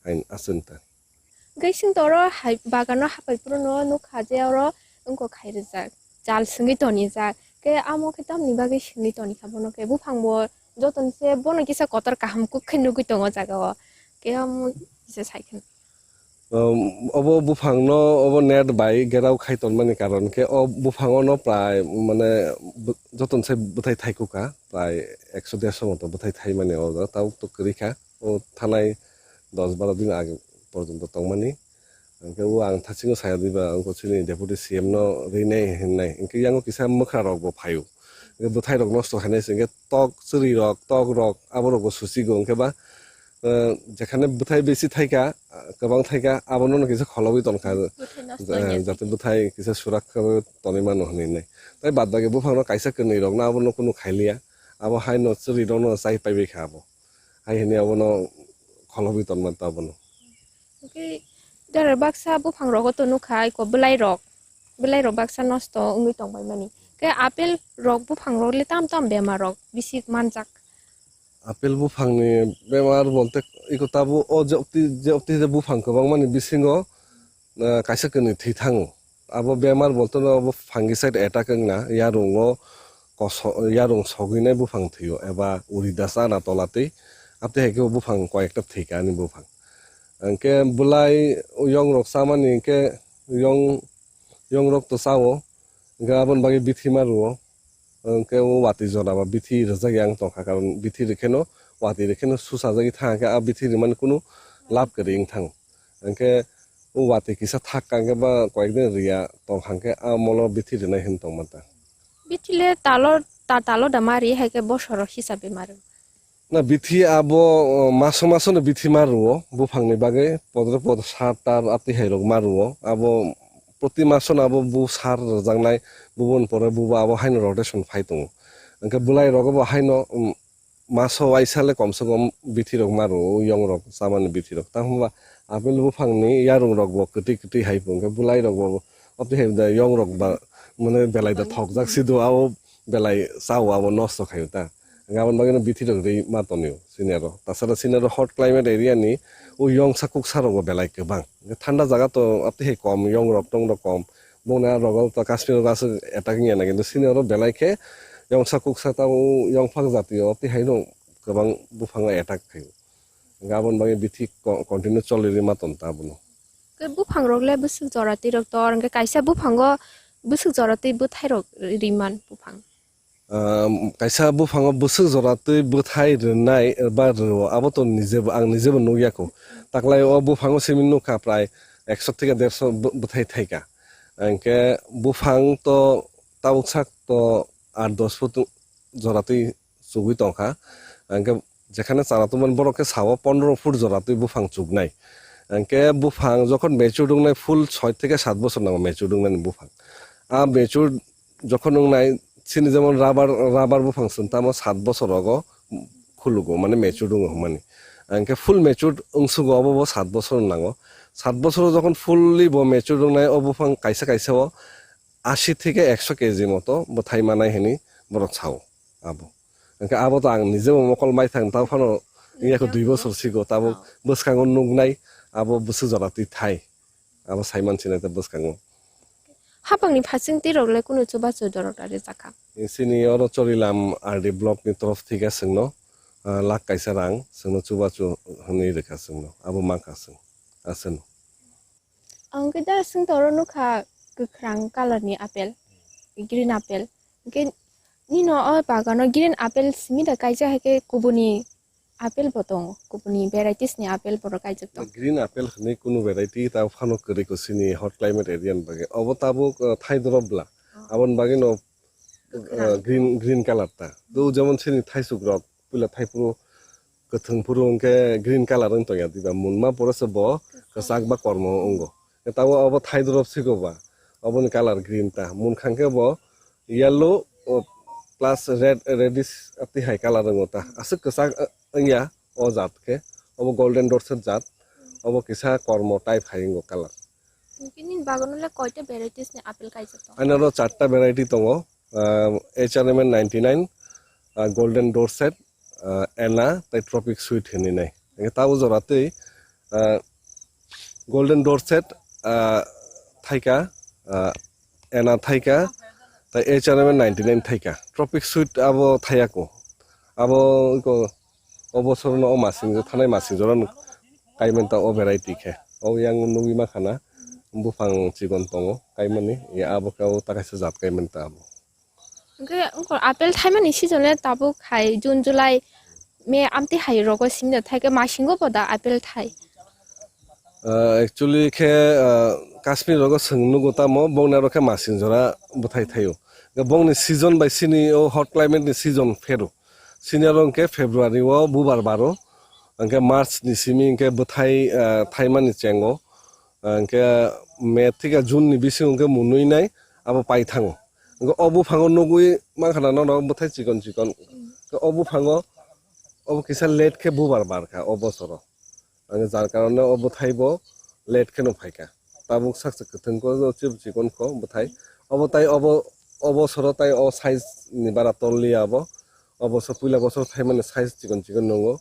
ain asunta Gaising toro hai bagano hapai puro no khaje oro ungko khaire jak jal singi toni jak ke amo ke tam ni bagi singi toni khabono ke bu phangbo joton se bono kisa kotor kaham ku khinu ku tongo jaga ke amo se saiken obo bufang no obo net bai gerau khaiton mani karon ke o bufang no prai mane joton se buthai thaikuka prai 100 মতো buthai thai mane o tau to krika o thanai 10-12 দিন আগে পর্যন্ত তংমানি ke o ang thasingo saya diba ang ko chini deputy cm no reinai hinai inke yango kisa mukha rok bo phayu ke buthai rok nosto hanai singe tok churi rok tok rok aboro go susi go ke ba যেখানে বুথাই বেশি থাইকা গোবাং থাইকা আবনো কিছু খলবি তনখা যাতে বুথাই কিছু সুরক্ষা তনিমা নহনি নাই তাই বাদ বাকি বুফাংনো কাইসা কনি রক না আবনো কোনো খাইলিয়া আবো হাই ন চুরি দনো চাই পাইবি খাবো হাই হেনি আবনো খলবি তনমান তাবনো ওকে dar baksa bufang rok to no khai ko belai rok baksa nosto ungui tongbai mani ke apel rok bufang rok le tam bemar rok bisik manjak apple বুফাংনি বেমার বলতে ইকতাবু ও যে অক্তি যে বুফাং গোবাং মানি বিসিঙ্গো কাইসা কনি থিথাঙো আবো বেমার বলতে আবো ফাঙ্গিসাইড অ্যাটাকিং না ইয়ারং সগিনাই বুফাং থিও এবা উরিদাসা না তলাতেই আপনি হেকে বুফাং কয়েকটা থিকা আনি বুফাং আনকে বুলাই ইয়ং রক সামানি কে ইয়ং রক তো সাও গাবন বাকি Bithi মারুও ke wati jora ba bithi rajak yang tongkha karon bithi rekheno wati rekheno susajagi thangke a bithi man kuno lab kering thang anke wati kisa thak kangke ba koyekdin ria tongkhangke a molo bithi rena hin tongmata bitile talo damari heke bosoro hisabe maru na bithi abo maso no bithi maruo bufangni bage pod satar ati hairok maruo abo প্রতি মাসন আবো বু সার জাংনাই বুবন পরে বুবা আবো হাইন rotation ফাইতো আঙ্কে বুলাই রগব হাইন মাস ওয়াইসালে কমসে কম Bithi rock মারো young rock সামান্য বিথি রক তাহবা আপেল বুফাংনি ইয়ারং রক ব কটি হাইপো আঙ্কে বুলাই রক অপতি হেব দা ইয়ং রক বা মানে বেলাই দা থক জাক সিদো আও বেলাই চাও আবো নষ্ট খাইতা গাবন বাগেন বিথি রক রেই মাতনিও সিনিয়ারো তাছাড়া সিনিয়ারো হট ক্লাইমেট এরিয়া নি ও ইয়ং সাকুক সারগো বেলাই কেবাং ঠান্ডা জায়গা তো আপনি হে কম ইয়ং রক টং কম বনে রগল তো কাশ্মীর গাছ এটাকিং না কিন্তু সিনিয়র বেলাই খে ইয়ং সাকুক সাতাও ইয়ং ফাক জাতীয় আপনি হাই নো গোবাং বুফাং এটাক খাই গাবন বাগে বিথি কন্টিনিউ চলিরি মাতন তাবনো ke bufang rok le busuk jorati rok tor ke kaisa bufango busuk jorati buthai rok riman bufang কাইসা বুফাং বুসুক জরাতে বুথাই রনাই বা র আবো তো নিজেব নুয়াকো তাকলাই ও বুফাং সিমিন নুকা প্রায় 100 থেকে 150 বুথাই থাইকা আঙ্কে বুফাং তো তাউকসাক তো 8-10 ফুট জরাতে চুগুই তংখা আঙ্কে যেখানে চালাতুমান বড়কে সাও 15 ফুট জরাতে বুফাং চুগনাই আঙ্কে বুফাং যখন মেচুর দুংনাই ফুল 6 থেকে 7 বছর নাও মেচুর দুংনাই বুফাং মেচুর যখন নাই সিনি যেমন রাবার বুফাংসন তা আমার 7 বছর আগো খুলুগো মানে মেচুর দুং মানে আঙ্কে ফুল মেচুর অংশুগো অবব 7 বছর নাগো 7 বছর যখন ফুললি ব মেচুর দুং নাই অবুফাং কাইসা 80 থেকে 100 কেজি মতো বথাই মানাই হেনি বড় ছাও আবো আঙ্কে আবো তো আং নিজেও মকল মাই থাং তাও ফানো ইয়াকো 2 বছর সিগো তাবো বসকাঙ্গন নুগনাই আবো বুসু জরাতি থাই আবো Saiman সিনাইতে বসকাঙ্গো habang ni phasing ti rok le kunu chuba chu dorok ari jakha senior chorilam RD block ni torof thika singno lak kaisa rang singno chuba chu honi rekha singno abo mangka sing asen angke dar sing toro no kha gukrang color ni apple green apple ke ni no o bagano green apple simi da kaisa heke kubuni apple botong kubuni varieties ni apple boro kaijak to green apple ni kunu variety ta phano kari ko sini hot climate area bage obotabo thai dorobla abon bage no green color ta do jemon sini thai sugrok pula thai puro kathung puro ke green color ang to ya diba munma porase bo kasak ba kormo ongo tawo obo thai dorob sigo ba obon color green ta mun khangke bo yellow plus reddish apti high color ngota asuk kasak ya o jat ke obo golden dorset jat obo kisa kormo type haingo color kinin baganole koita varieties ni apple kaijak to anaro 4টা variety tongo Entertainmen 99 golden dorset ena tai tropic sweet heni nai tawo jorate golden dorset thaika ena thaika ta hrm 99 thaika tropic sweet abo thayako abo ko obosor no masing thanai masing joran kaimen ta o variety khe o yang nugi ma khana bufang chigon tongo kaimani ya abo ka o takaisa jat kaimen ta abo ke ongko apel thaimani season le tabu khai june july me amti hai rogo singda thaike masingo poda apel thai actually khe kashmir rogo sungnu gota mo bongna ro khe masing jora buthai thayo bongni season by sini o hot climate ni season feru senior ke february o bubar baro angke march ni simi angke buthai thaimani chengo angke me thika june ni bisi angke munui nai abo pai thango angke obu phango nugui mangkhana no buthai chikon chikon obu phango obu kisa late khe bubar bar kha obosoro angke jar karone obu thaibo late khe no phaika tabuk saksa kuthung ko chip chikon ko buthai obo tai obosoro tai o size ni bara tolli abo obosor puila bosor thaimani size chikon chikon nongo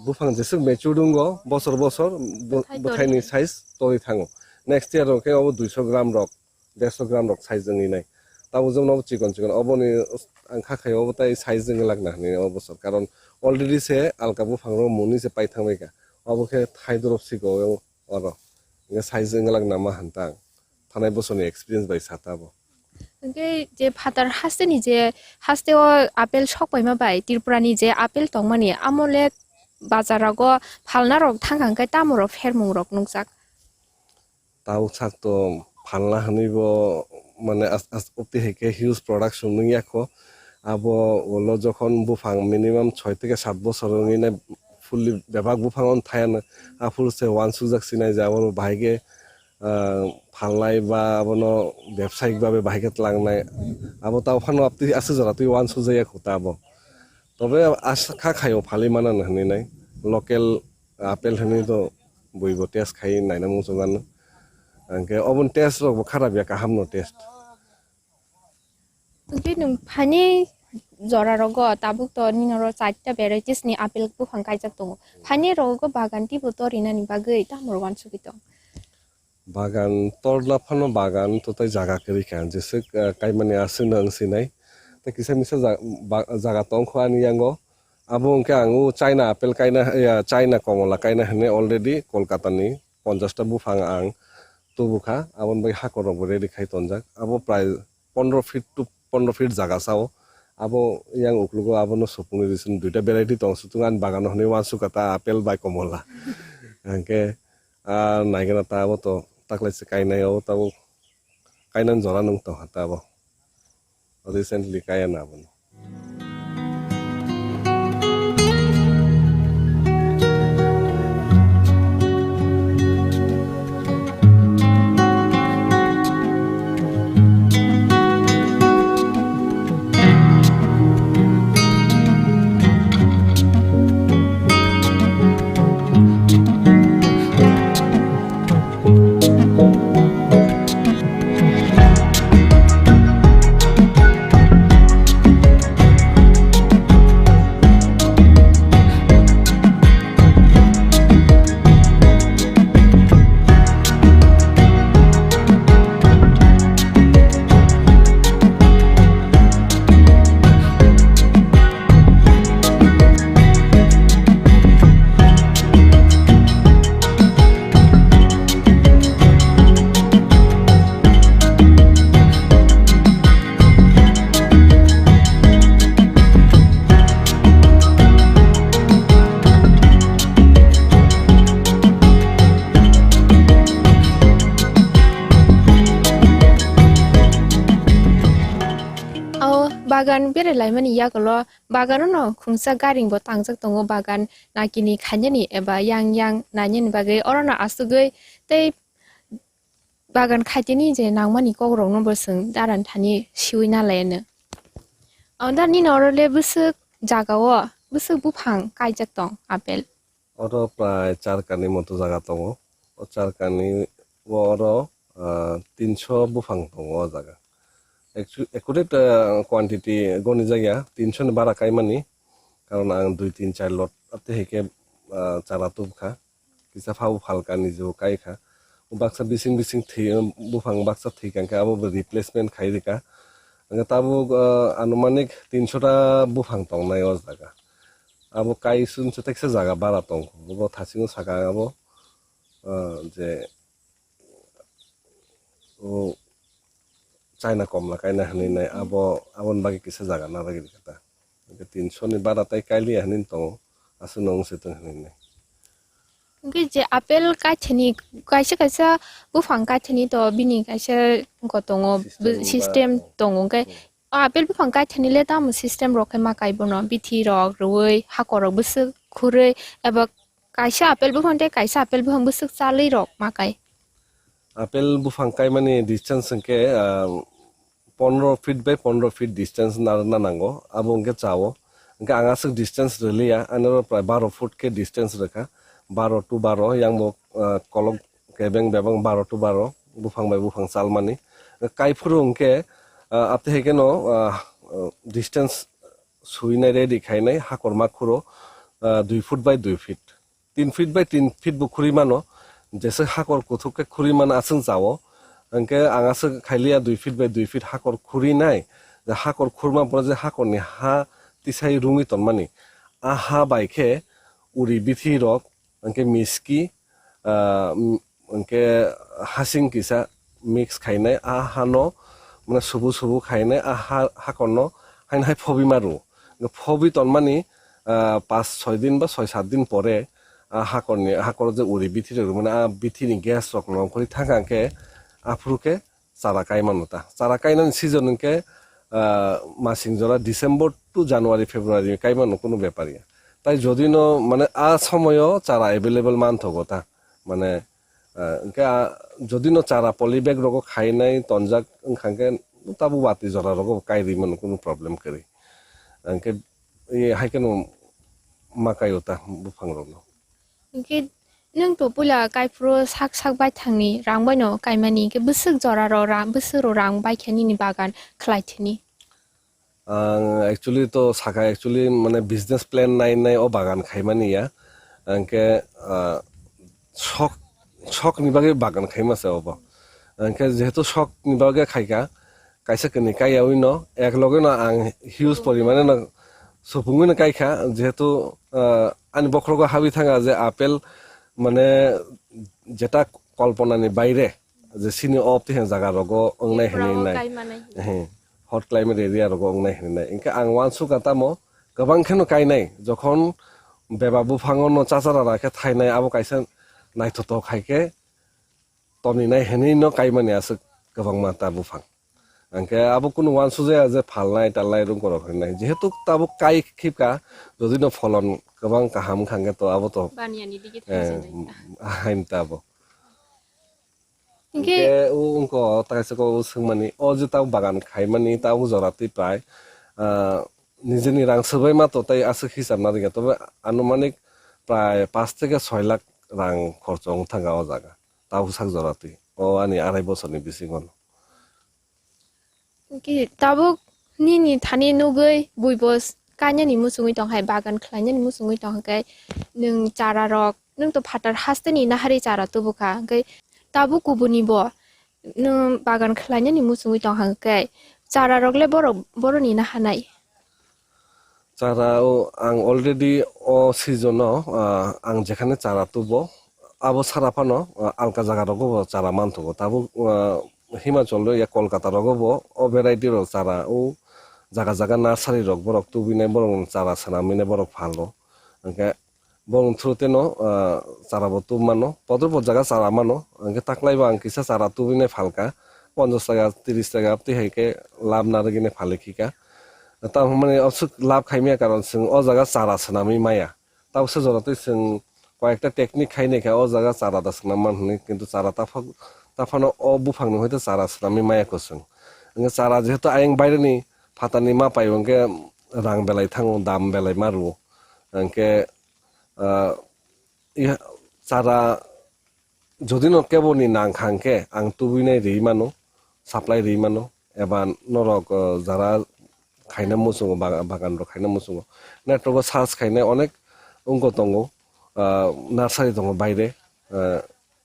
bufang jesuk mechudungo bosor bosor buthaini size tori thango next year ke obo 200 gram rok 150 gram rok size jongi nai tabo jomno chikon chikon oboni angkha khayo obo tai size jong lagna ni obosor karon already se alka bufang ro muni se pai thangbaika obo ke thaidorop sigo oro nge size jong lagna ma hantang thanai bosoni experience bai satabo ke je phatar haste ni je haste o apel shok pai ma bai tirpurani je apel tongmani amole bazarago phalna rok thangkang kai tamoro fermung rok nungjak tau sak to phalna hanibo মানে অতি হেকে huge production নিয়াখো আবো ওলো যখন বুফাং minimum 6 থেকে 7 বছর নিনে fully বেভাগ বুফাংন থায়ান আফুল সে one সুজাক Sinai যাবো ভাইগে ফালনাই বা আবনো ব্যবসায়িক ভাবে ভাইগে লাংনাই আবো তাও ফানো আপনি আছে জরা তুই ওয়ান সুজাইয়া খুতাবো তবে আশা খায়ও ফালি মানান হনি নাই লোকাল আপেল হনি তো বইবো টেস্ট খাই Naina মুজগান angke obon test rok kharab ya kaham no test ke nung phani jora rogo tabuk to ninoro 4ta varieties ni apel bu phangkai jak tongo phani rogo bagan ti boto rina ni bagai tamor wan sugito bagan torla phano bagan to tai jaga keri kan jese kaimani asin nang sinai ta kisa misa jaga tong khwani yango abo angke angu china apel kaina ya china komola kaina hene already kolkata ni 50 ta bu phang ang তুবুখা আবন বাই হাকর ready খাই তনজাক আবো প্রায় 15 fit two 15 fit জায়গা চাও আবো ইয়াং উকলুগো আবনো সপুনি দিছেন দুইটা ভ্যারাইটি তং সুতুঙান বাগান হনি ওয়ানসু কাটা আপেল বাই কমলা আঙ্কে নাইগেনা তা আবো তো তাকলাইছে কাইনাইও তাবো কাইনান জরা নং তো হাতা আবো রিসেন্টলি কায়ানা আবো bagan bere laimani yakolo bagano no khungsa garing bo tangjak tongo bagan nakini khanyani eba yang nanyen bagai orona asugoi tei bagan khaitini je nangmani kogrong no bosung daran thani siwina lene onda ni norole busuk jagao busuk bufang kaijak tong apel oro প্রায় 4 কানি মতো জায়গা tongo o 4 কানি oro 300 bufang tongo জায়গা accurate quantity goni jagya 300 bara kaimani karon ang 2 3 4 lot ate heke chara tubkha kisa phau phalka nijo kaikha baksa bising bising bufang baksa thikangka abo replacement khairika anga tabu anumanik 300 ta bufang tongnai o jaga abo kai sun cheteksa jaga bara tong bo thasingo saka abo je o China komla kaina hani nai abo abon bagi kisa jaga na bagi kata 300 ni bara tai kaili hanin tong asu nong se tong hani nai cái je apel ka chini kaisa kaisa bu phang ka chini to bini kaisa ko tongo system tongo ke apel bu phang ka chini le ta mu system rok ma kai bono bithi rok roi ha ko rok bus khure eba kaisa apel bu phang te kaisa apel bu phang bus chali rok ma kai apel bufang kai mani distance ke 15 feet by 15 feet distance na nango abo ke chawo ke angasuk distance relia anoro pray 12 foot ke distance rekha 12 to 12 yang mo kolok ke beng bebang 12 to 12 bufang by bufang sal mani kai phurung ke apte he ke no distance suinai ready khainai hakorma khuro 2 foot by 2 feet 3 feet by 3 feet bukhuri mano jese hakor kuthuk ke khuri man asung jawo anke angase khailia 2 feet by 2 feet hakor khuri nai je hakor khurma pore je hakor ni ha tisai rungi ton mani a ha baikhe uri bithi rok anke miski anke hasing kisa mix khainai a hano মানে subu subu khainai a hakorno hain hai phobi maru phobi ton mani 5-6 দিন বা 6-7 দিন পরে hakor je uri bithi rok মানে bithi ni gas rok long kori thangangke afruke chara kai manuta chara kai nan season ke masing jora December to January February kai manu kono ব্যাপারী তাই যদি no মানে a সময়ও chara available মান thogota মানে ke যদি no chara polybag rok khai nai tonjak khangke tabu bati jora rok kai ri manu kono problem kari anke hai keno makai ota bufang rok no cái nâng tổ bula cái pro sak sak bai thang ni rang bai no kai mani ke busuk jora ro rang busuk ro rang bai khani ni bagan khlai thini actually to saka actually মানে business plan নাই o bagan khaimani ya anke shok ni bage bagan khaimase obo anke jehetu shok ni bage khaika kaisa kini kai yawi no ek loge no ang huge porimane no sopungui na kaikha jehetu ani bokrogo habi thanga je apel মানে যেটা কল্পনা নি বাইরে যে সিনি of তে জায়গা রগো অংনাই হেনি নাই hot climate area রগো অংনাই হেনি নাই ইনকে আং ওয়ান সু কাতামো গোবাং খেনো কাই নাই যখন বেবাবু ফাঙ্গন চাচারা রাখে থাই নাই আবো কাইসা নাইথত খাইকে তনি নাই হেনি ন কাই মানে আছে গোবাং মাতা বুফাং anke abo কোনো ওয়ান সু যে যে ফালনাই টালনাই রুম করো নাই যেহেতু তাবো কাই খিপকা যদি ন ফলন গোবাং কাহাম খাঙ্গে তো আবো তো baniani dikit thai hain tabo Inke unko taise ko sungmani o je taw bagan khaimani taw jorati prai নিজেনি রাং সবাই মা তো তাই আছে হিসাব না দিকে তবে আনুমানিক প্রায় 5 থেকে 6 লাখ রাং খরচ থাকা ও জায়গা তাও সাক জরাতি ও আনি 2.5 বছরনি বেশি গল কি tabuk ni ni thani nugui buibos kanya ni musungui tong hai bagan khlanya ni musungui tong kai nung chara rok nung to phatar haste ni na hari chara to buka kai tabu kubuni bo nung bagan khlanya ni musungui tong hang kai chara rok le boro ni na hanai chara o ang already o season no ang jekhane chara tubo abo sarapano alka jaga rogo chara mantho tabu Himachal ইয়া কলকাতা রগবো ও variety রক চারা ও জায়গা জায়গা nursery rock বরক তুবিনে বরং চারা সানামিনে বরক ভালো ওকে বরং থ্রুতে ন চারা বতু মানো পদর পদ জায়গা চারা মানো ওকে তাকলাইবা আং কিসা চারা তুবিনে ফালকা 50 টাকা 30 টাকা আপনি হাইকে লাভ না রেগিনে ফালে খিকা তা মানে অসুক লাভ খাইমিয়া কারণ সিং ও জায়গা চারা সানামি মায়া তাও সে জরাতে সিং কয়েকটা টেকনিক খাইনে খা ও জায়গা চারা দাসনা মাননি কিন্তু চারা তাফানো ও বুফাংনি হইতে চারা সানামি মায়া কসুং ওকে চারা যেহেতু আইং বাইরে নি ফাতানি মা পাই ওকে রাং বেলাই থাঙো দাম বেলাই মারু ওকে চারা যদি ন কেবনি নাং খাংকে আং তুবিনাই রেই মানো সাপ্লাই রেই মানো এবার নরক যারা খাইনা মুসুঙো বাগান খাইনা মুসুঙো নেটওয়ার্ক সার্চ খাইনাই অনেক অঙ্ক দङ নার্সারি দङ বাইরে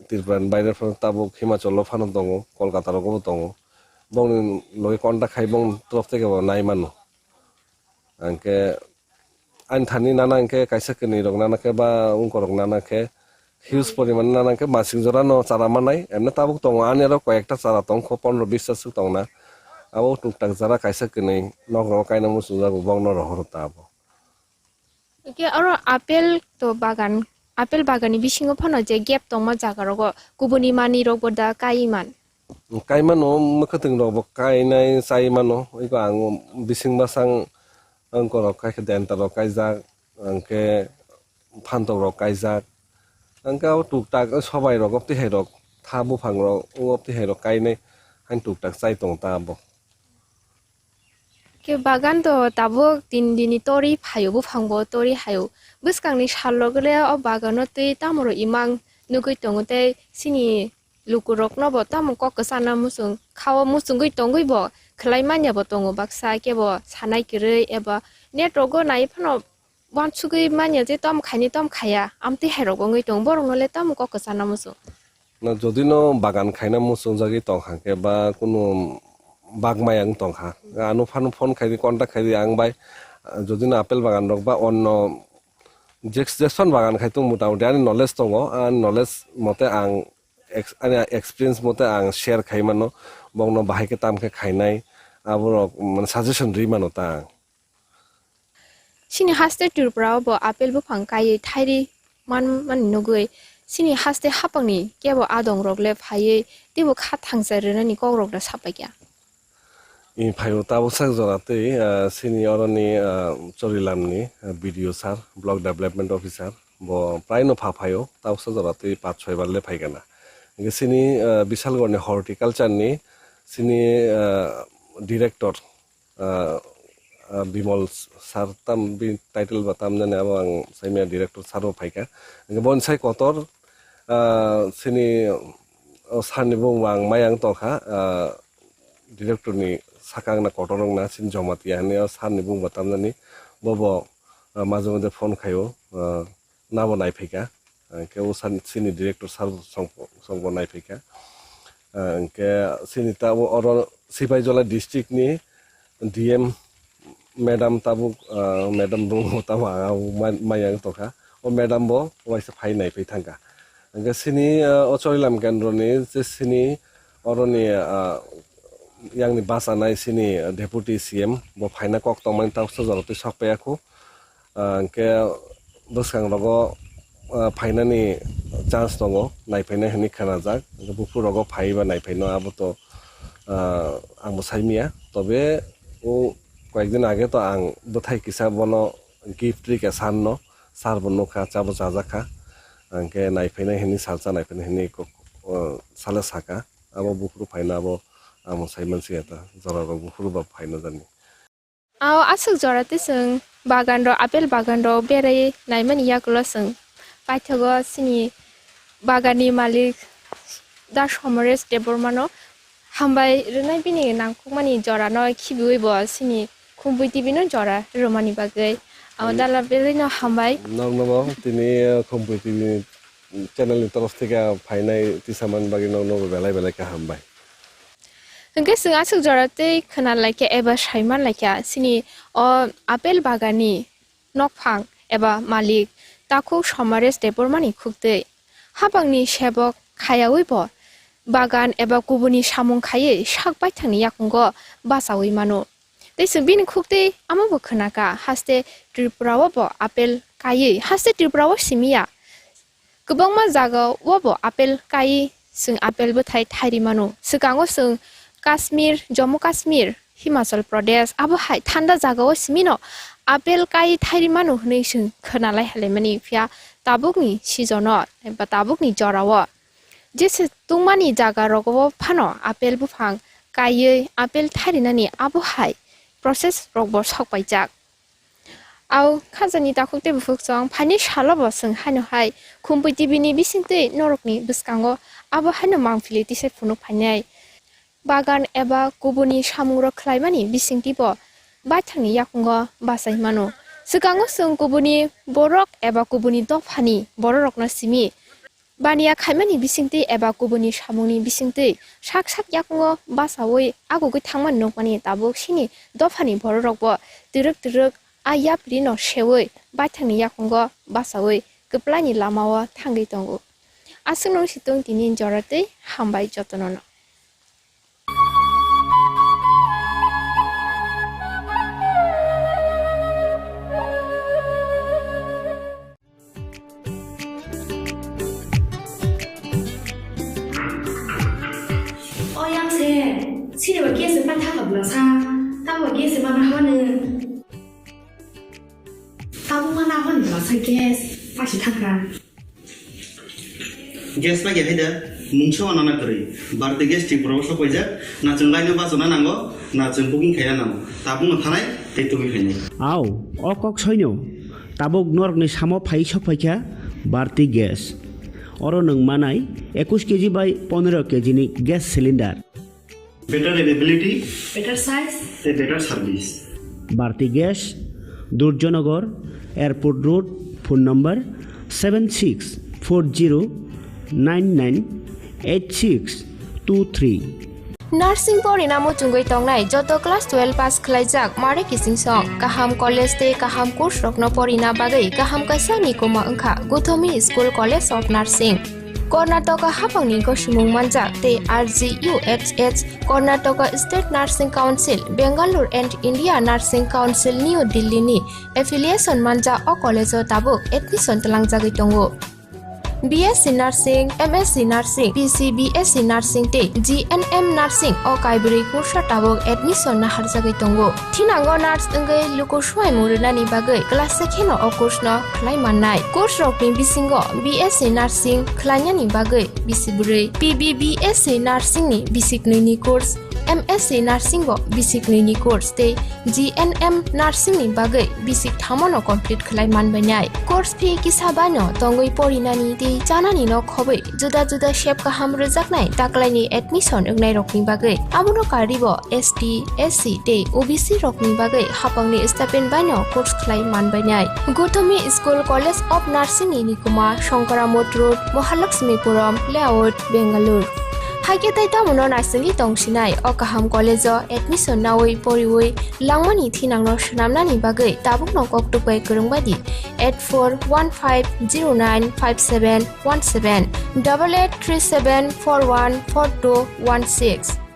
ত্রিপুরাनि বাইরেफ्राव tabuk Himachal ফানো দङ কলকাতারও দङ বং লগে কন্টাক্ট খাই বং তরফ থেকে নাই মানো আংকে আইন থানি নানাকে কাইসা কেনি রক নানাকে বা উনকরক নানাকে হিউজ পরিমাণ নানাকে মাসিং জরা ন চারা মানাই এমনি তাবুক দङ আনি আরো কয়েকটা চারা দङ 15-20 দং না আবো টুকটাক যারা কাইসা কেনি নক কাইনা মুসু যাবো বং ন রহর তাবো কে আরো আপেল বাগানি বিসিঙ্গ ফানো যে গেপ দংমা জাগারগ গুবুনি মানি রগ বদা কাইমান কাইমানো মখতিং রব কাইনাই চাইমানো ইকো আং বিসিং বাসাং angkorok kaike dentarok kaijak angke phantorok kaijak angke tuktak sobai rok opti herok thabu phangrok opti herok kainai hain tuktak chai tong tabo ke bagan to tabo dini tori phayo bu phangbo tori hayo buskangni shalogle o bagano te tamoro imang nugui tongote sini lukurok no bo tam ko kasana musung khawa musung gui tongui bo khlai manya bo tongo baksa ke bo sanai kirei eba network go nai phano wan sugui manya je tom khaini tom khaya amti herok ngui tong borong nole tam ko kasana musung na jodi no bagan khaina musung jagi tong hangke ba kuno bagmayang tong ha anu phone khairi contact khairi ang bai jodi no apple bagan rok ba onno Jackson bagan khaitung mutamoti ani knowledge tongo an knowledge mote ang experience mote ang share khaimano bongno bahai ke tamke khainai aborok man suggestion ri mano ta sini haste turbrao bo apple bu phangkai thairi man nugui sini haste hapangni kebo adong rogle phaiye tibo kha thangsairena ni kogrok da sapagya i phayo tabo sak jorate sini oroni chorilamni video sar blog development officer bo prai no phayo tabo sak jorate 5-6 barle phaigana sini বিশাল গনে horticulture নি সিনি director Bimal সার তাম B title বাতাম জানে আং সাইমিয়া director সারও ফাইকা bonsai কতর সিনি সারনি বুংবাং মায়াং তখা ডিরেক্টরনি সাকাং না কটরং না সিনি জমাতিয়া নি সারনি বুং বাতাম জানি বব মাঝে মাঝে ফোন খাইও নাবো নাই ফাইকা ke usan sini director sar songbo nai phika ke sini tabo oro Sipaijola district ni DM madam tabu madam bung tama mayang tokha o madam bo waisa phai nai phai thanga ke sini ochorilam kendro ni je sini oro ni yang ni basa nai sini deputy CM bo phaina kok tongmang taw sojorote sakpayakhu ke boskang rogo फाइनानि chance दङ नायफैनाय हनि खोनाजाक बुफुराव FIBA नायफैनो आबोथ' आंबो साइमिया तबे ও কয়েকদিন আগে তো আং দথাই কিসা বনো গিফট রিকে সাননো সার বনো খা চাবো চাজাখা আংকে নাইফাইনাই হেনি সালচা নাইফাইনাই হেনি সালে সাকা আবো বুফুরু ফাইনা আবো আমো সাইমানসি এটা জরা বুফুরু বা ফাইনা জানি আও আসুক জরাতে जों বাগান র আপেল বাগান র বেরাই নাইমান ইয়াগুলো जों পাইথগো সিনি বাগানি মালিক দা সমরেশ দেববর্মানো হামবাই রনাই বিনি নাংকুমানি জরা নয় খিবিউইবো সিনি খুমপুই টিভিনো জরা রমানি বাগৈ আও দালা বেলিনো হামবাই নমনম তিনি খুমপুই টিভি চ্যানেল তরফ থেকে ফাইনাই তিসামান বাগি নন বেলাই বেলাই কা হামবাই হংকে जों আসুক জরাতে খনা লাইকে এবা সাইমান লাইকা সিনি অ আপেল বাগানি নকফাং এবা মালিক তাকু সমরেশ দেববর্মানি খুকতে হাবাংনি সেবক খায়াউইবো বাগান এবা গুবুনি সামুং খায়ে শাক বাইথাংনি ইয়াকুঙ্গ বাসাউই মানো তেসং বিনি খুকতে আমাবো খনাকা হাসতে ত্রিপুরাওবো আপেল কায়ে হাসতে ত্রিপুরাও সিমিয়া गोबांमा जागाव वबो आपेल काई जों आपेल बोथाय थाइरि मानो सिगाङाव जों काश्मीर जम्मू काश्मीर हिमाचल प्रदेश आबो हाय थान्दा जागाव सिमिनो आपेल काई थाइरि मानो हनै जों खोनालाय हालाय मानि फिया ताबुकनि सिजन एबा ताबुकनि जराव जेसे तुंमानि जागा रगव फानो आपेल बुफां कायै आपेल थाइरिनानि आबो हाय प्रसेस रगबो सकबायजाक आव खाजानि दाखुते बुफुकजों फानि सालबो जों हानो हाय खुम्पुइ टिभिनि बिसिंते नरकनि बिस्कांगो आबो हानो मांफिलि तिसे फुनु फायनाय बागान एबा गुबुनि सामुंर खलायमानि बिसिंतिबो बाथांनि याकुंगो बासाय मानो सिगाङाव जों गुबुनि बरक एबा गुबुनि दफानि बररकनो सिमि Bania Kaimani Bisingti Eba Kubuni Shamoni Bisingti Shak Yakungo Basawi Agu Tangman Nopani Tabu Shini Dofani Borokbo Diruk Ayap Lino Shewe Batani Yakungo Basawi Geplani Lamawa Tangitongo Asunong Situng Tinin Jorate Hambai Jotonono Sini bagi sepan tak berasa, tak bagi sepan apa ni? Tahu mana apa ni berasa gas, pasti takkan. Gas lagi ada, muncul anak kiri. Berarti gas di proses apa aja? Nak cengkai ni bahasa mana anggo? Nak cengkuking kaya nama. Tapi nak tanai, itu begini. Aw, okok soinyo. Tabuk nork ni samo pai sopaika, berarti gas. Orang neng manai, 21 kg by 15 kg ni gas cylinder. Better availability, Better size, better service. Bharti Gas, Durjanagar, Airport Road, phone number 7640998623. Nursing Board Inamo Tungoi Tongnai Joto Class 12 Pass Klaijak Mare Kissing Song Kaham College Te Kaham Course Rokno Porina Bagai Kaham Kasani Koma Engka Guthomi School College of Nursing Karnataka Hapangni Koshimung Manjak Te RGUHH Karnataka State Nursing Council Bangalore and India Nursing Council New Delhi ni affiliation manja o college o tabuk admission talangjagoi tongo BSc Nursing, MSc Nursing, PCBSc Nursing te GNM Nursing o kaibri kursa tabok admission na harjagoi tongo. Thinango nurse enggai luko swai murunani bagai class sekheno o course no khlai mannai. Course rokni bisingo BSc Nursing khlainani bagai bisiburi, PBBSc Nursing ni bisik ni course, MSc Nursing bo bisik ni course te GNM Nursing ni bagai bisik thamono complete khlai manbainai. Course fee kisabano tongoi porinani te janani no khobai juda shape kaham rejaknai taklaini admission engnai rokni bagai amono karibo ST SC te OBC rokni bagai hapangni stipend bano course khlai manbainai Gothomi School College of Nursing ni Nikuma Shankaramot Road Mahalakshmipuram Layout Bangalore Haike taita mono nasingi tongsinai o kaham college o admission nawai poriwai langmani thinangno shnamnani bagai tabuk no koktupai kurungbadi 8415095717 8837414216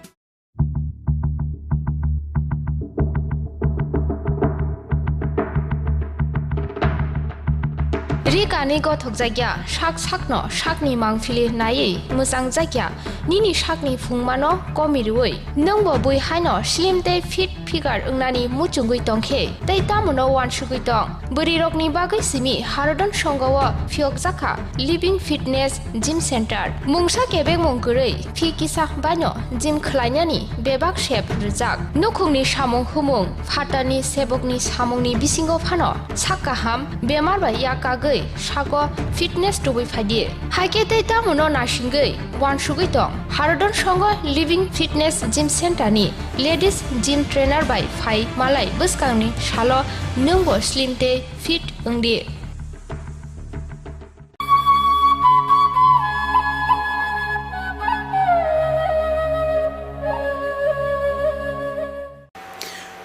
Rikani gothok jagya sakno sakni mangfili nai musang jagya nini sakni phungmano komirui nongbo bui haino slim day fit figure ungnani muchungui tongkhe tei tamono wansugui tong buri rokni bagai simi harodon songawa fiok jaka living fitness gym center mungsa kebek mongkurei fi kisa bano gym khlainani bebak shep rijak nukhungni samung humung phatani sebokni samungni bisingo phano sakaham bemar ba yakagai sago fitness tubui phadi haike tei tamono nasingei wansugui tong harodon songo living fitness gym center ni ladies gym trainer by Phai Malai Buskangni Shalo Nungbo Slim Day Fit Ungdi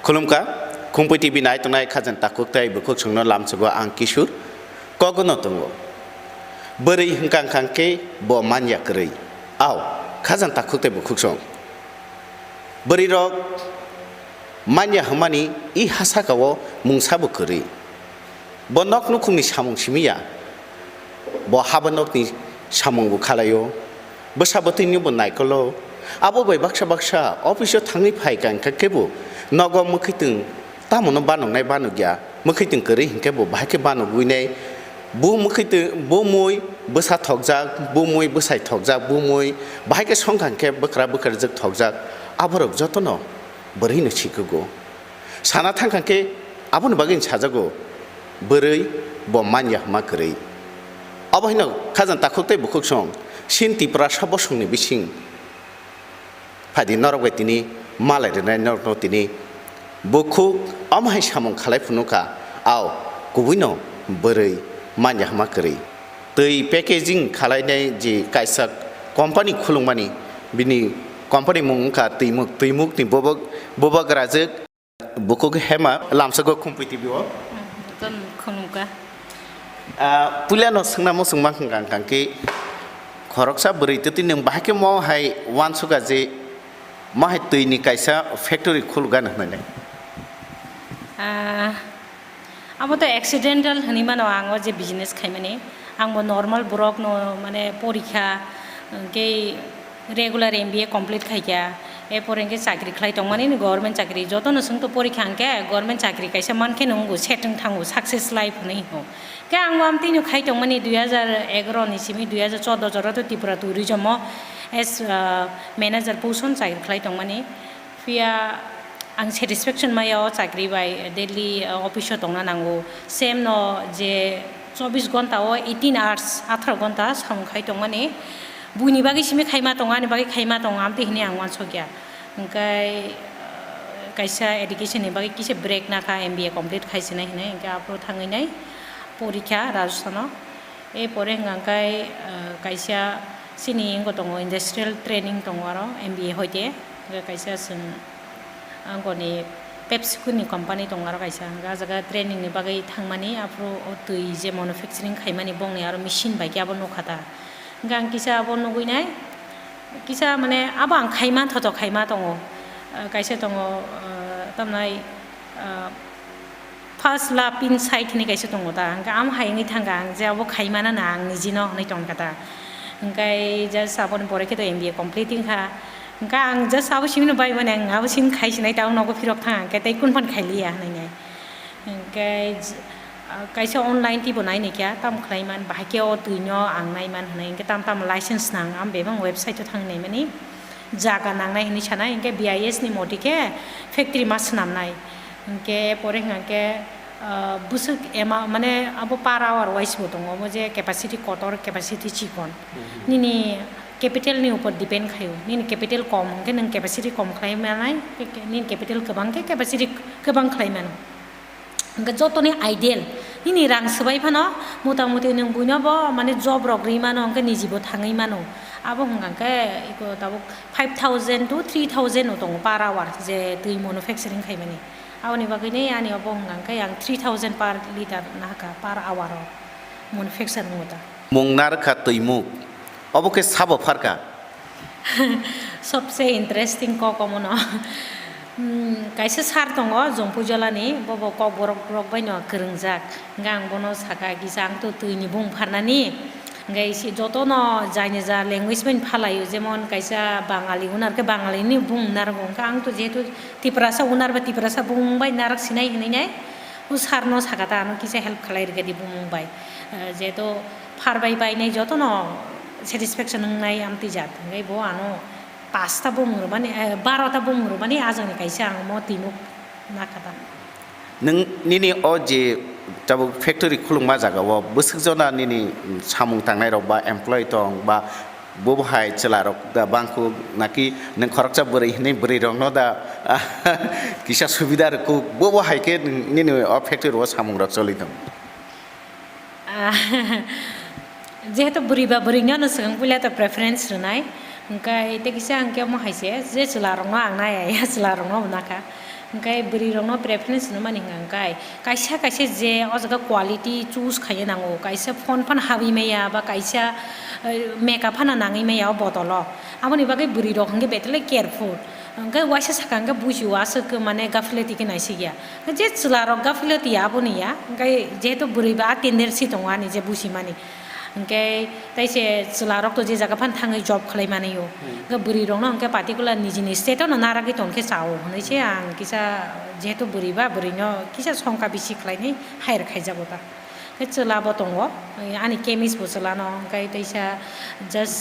Khulumka Khumpui TV nai tongnai khajan takuk tai bukuk sungno lamsugo ang Kishur kogono tongo beri hingkang kangke bo manya krei aw khajan takuk tai bukuk sung beri rok manya hamani I hasakawo mungsabu kri bonok nukhungni samung simiya bo habanokni samung bu khalayo bosabotini bo naikolo abo bai baksa office thangni phai kan kakebu nogo mukhitung tamono banong nai banugya mukhitung kri hingke bo bahke banuguine bu mukhitung bu moi bosa thokjak bu moi bosai thokjak bu moi bahke songkangke bakra jak thokjak aborok jotono beri no chikugo sana thangkangke abon bagin sajago beri bo manya makrei abahino khajan takuktai bukuk song sin tipra sabosongni bising phadi norogwe tini malai renai norno tini bukuk amhai samung khalai phunuka aw kubuino beri manya makrei tui packaging khalai ji kaisa company khulungmani bini company mungka tuimuk ni bobok rajak bukuk hema lamsago Khumpui tibio Kan khunungka puliano sungna sungmang kangki khoroksa beri tuti nang bahake mo hai wan suga je mahai tui ni kaisa factory khulgan hanai abo to accidental hani mano ango je business khaimani angbo normal brok no mane porikha ke regular MBA complete khaikya এরপরে চাকরি খাই তংমানি government চাকরি যত নসং তো পরীক্ষা আঙ্কে government চাকরি কাইসা মানকে নঙ্গু সেটং Thangu success life নাই হো কে আঙ্গো আম তিনু খাই তংমানি 2011 নিসিমি 2014 জরা তো ত্রিপুরা ট্যুরিজম এস ম্যানেজার পৌঁছন চাকরি খাই তংমানি ফিয়া आं सेटिसफेक्शन मायाव चाकरी बाय डेली अफिस दंना नांगौ सेम न जे 24 घंटा 18 आवर्स 18 घंटा सामखाय दं माने बुनि बागै सिमे खायमा दं आनि बागै खायमा दं आमते हिनि आं वान सगिया ओंखाय कायसा एडुकेशन नि बागै किसे ब्रेक नाका MBA कमप्लीट खायसिनाय हिने ओंखाय आपरो थाङैनाय परीक्षा राजस्थानाव ए परे ओंखाय कायसा सिनि इंगो दं इंडस्ट्रियल ट्रेनिंग दं आरो MBA होइते कायसा जों आंगोनि पेप्सिकुनि कम्पानि दं आरो कायसा गाजागा ट्रेनिं नि बागै थांमानि आफ्रो तै जे मैन्युफैक्चारिंग खायमानि बंनि आरो मेशिन बायदि आबो नखाता गां किसा आबो नगुइनाय किसा माने आबो आं खायमा थथ खायमा दङ कायसा दङ तामनाय फार्स्ट ला पिन साइट नि कायसा दङ दा आं हायनि थांगा आं जे आबो खायमाना ना आं निजिनो हनै दं काता ओंखाय जास्ट आबोनि बरेकेतो MBA कमप्लीटिंग हा ओंखाय आं जास्ट आबो सिमिनो बाय माने आं आबो सिन खायसिनाय टाउनावबो फिरक थाङा ओंखाय तै कुनफान खायलिया हनैनाय ओंखाय कायसा अनलाइन टिबो नायनि क्या ताम खायमान बाहाकेव तुइनो आं नायमान हनै ओंखाय ताम लाइसेंस नां आं बेबां वेबसाइट थांनाय माने जागा नांनाय हनि सानाय ओंखाय BIS नि मटिके फैक्ट्री मास नामनाय ओंखाय परे हांके बुसु एमा माने आबो पार आवर वाइसबो दङ जे कैपेसिटी कटर कैपेसिटी चिकन निनि कैपिटल नि ऊपर डिपेंड खायो निनि कैपिटल कम ओंखाय नों कैपेसिटी कम खायमानाय निनि कैपिटल गोबां के कैपेसिटी गोबां खायमान ओंखाय जतनि आइडियल निनि रां सोबाय फानो मथा मथि नों बुइनाबो माने जब रग्रि मानो ओंखाय निजिबो थाङै मानो आबो हंगांके इको दाबो 5000 to 3000 दङ पार आवर जे दै मैन्युफैक्चारिंग खायमानि आवनि बागैने आनि अबो हंगांके आं 3000 पर लिटार नाका पार आवर मैन्युफैक्चारिंग होता मुंगनार खा तुइमुक अबके साबो फारका सबसे इंटरेस्टिंग कमनो कायसे सार दङ जंपुजलानि बबो कक बरक बरक बायनो गोरोंजाक गां बनो साका गिसां तो तुइनि बुंफारनानि ओंखाय एसे जतन जायनि जा लेंगुवेज बायनो फालायो जेमन कायसा बाङालि उनारके बाङालिनि बुंनारगौ ओंखाय आंथ' जिहेतु तिप्रासा उनारबा तिप्रासा बुंबाय नारक सिनाय हनैनाय सारनो साकाता आनो किसे हेल्प खालायरगेदि बुंबाय जिहेतु फारबाय बायनाय जतन सेटिसफेक्शन नाय आमति जात ओंखाय बो आनो 5टा बुंरो माने 12टा बुंरो माने आजनि कायसा आं म तिमुक नाकाता नों निनि अ जे जाबो फैक्टरी खुलुंमा जागाव बोसोक जना निनि सामुं थांनाय रक बा एमप्लय दं बा बबहाय चलारक दा बांखु नाकि नों खरकचा बोरै हनै बोरै रंनो दा किसा सुबिदा रकु बबहाय के निनि अ फैक्टरी व सामुं रक चलिदों जेहेतु बुरिबा बुरिनो नसों बुलिया त प्रेफरेंस रनाय ओंखाय तेकिसा आंके महायसे जे चलारंनो आं नाया चलारंनो नाका ओंखाय बुरि रंनो प्रेफरेंस न मानि ओंखाय कायसा कायसे जे अजगा क्वालिटी चूज खायो नांगौ कायसा फोन फान हाबि मैया बा कायसा मेकअप फाना नाङै मैया बतल आमनि बागै बुरि रखंगे बेटले केयरफुल ओंखाय वाइसा साकांगे बुजिवासो के माने गाफिलति के नायसि गया जे चलारक गाफिलति आबोनिया ओंखाय जेहेतु बुरिबा टेंडेंसि दङ आनि जे बुसि मानि ओंखाय ताइसे चलारक तो जे जागा फान थाङै जब खालायमानियो ओंखाय बुरि रंनो ओंखाय पार्टिकुलार निजिनि स्टेटआव नारागै तनखे चाव हनैसे आं किसा जेहेतु बुरिबा बुरिनो किसा संका बिसि खालायनै हायर खायजाबोता चलाबो दङ आनि केमिसबो चलानो ओंखाय ताइसा जास्ट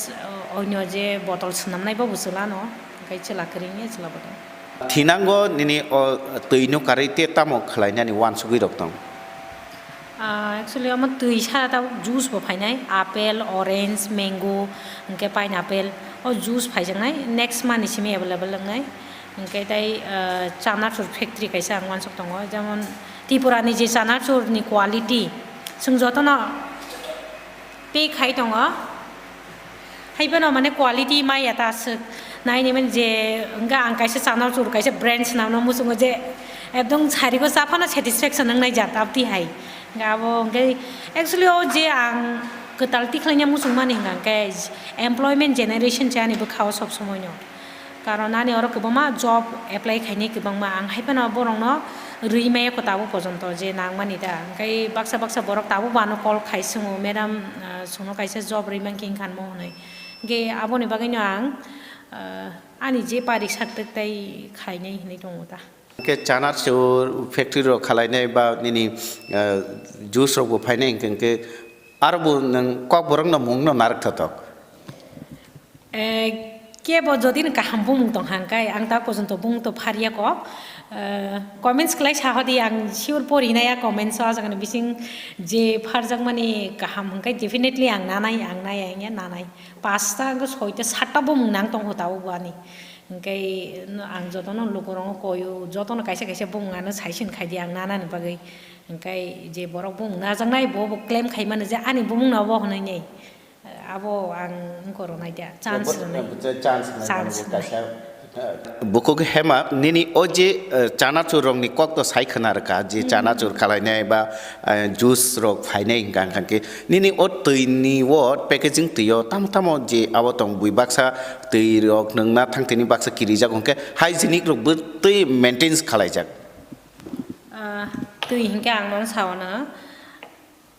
अन्य जे बटल सोनामनायबो चलानो ओंखाय चलाकरिने चलाबो दं थिनांगो निनि अ तैनो कारिते तामो खालायनानि वान सुगै रक दं एक्चुअली हम तै सारा जुस बो फायनाय आपेल ऑरेंज मैंगो ओंखाय पाइनएप्पल और जुस फायजोंनाय नेक्स्ट मानसिम एवेलेबल लोंनाय ओंखाय ताय चानाचुर फैक्ट्री कायसा आं वानसक दङ जेमन त्रिपुरानि जे चानाचुरनि क्वालिटी जों जतन ते खाइ दङ हाइबेनाव माने क्वालिटी माइया दासो नायनोमोन जे ओंगा आं कायसे चानाव जुर कायसे ब्रान्ड नावनो मुसुङो जे एकदम सारिखौ जाफाना सेटिसफेक्सन नांनाय जाताबदि हाय गाबो ओंगे एक्चुअली ओ जे आं गोतालति खालायनाया मुसुं माने हिंगांके एमप्लयमेन्ट जेनेरेशन जानिबो खाव सब समयनो कारण आनि अर गोबांमा जब एप्लाइ खायनाय गोबांमा आं हाइबेनाव बरंनो रैमाया को ताबो पर्यन्त जे नांमानि दा ओंखाय बाक्सा बरक ताबो बानो कल खायसङो मेडाम सुनो कायसे जब रैमां किं खानमो हनै गे आबोनि बागैनो आं आनि जे पारि साकतै खायनाय हनै दङ दा के चानाचुर फैक्ट्री रो खालायनाय बा निनि जुस रो बो फायनाय के आरोबो नों कक बरंनो मुंनो नारक थतक के बो जदि गाहाम बुंमुं दं हांकाय आं दा पर्यन्त बुंतो फारिया को कमेन्ट्स क्लाय साहदी आं सिउर परिनाया कमेन्ट्स आ जागोन बिसिं जे फारजाक माने गाहाम हांकाय डेफिनेटली आं नायया नानाय पासता सयता सातता बुंमुं नां दं हताबो बानि ओंखाय आं जतन लोगोरङ कयो जतन कायसे बुङानो साइसिन खायदि आं नानानो बागै ओंखाय जे बरक बुं नाजांनाय बो क्लेम खायमानो जे आनि बुंनाव बो हनै आबो आं गरो नायदा चान्स बुको हेमा निनि ओजे चानाचुर रंनि कक तो साइखना रका जे चानाचुर खालायनाय बा जुस रो फायनाय गांखांके निनि ओ तैनि वो पैकेजिंग तैयो ताम जे आवतंग बुइ बाक्सा तै रक नंना थांतेनि बाक्सा किरिजा गंके हाइजेनिक रबो तै मेंटेन्स खालायजाक तै हिंके आं नन सावनो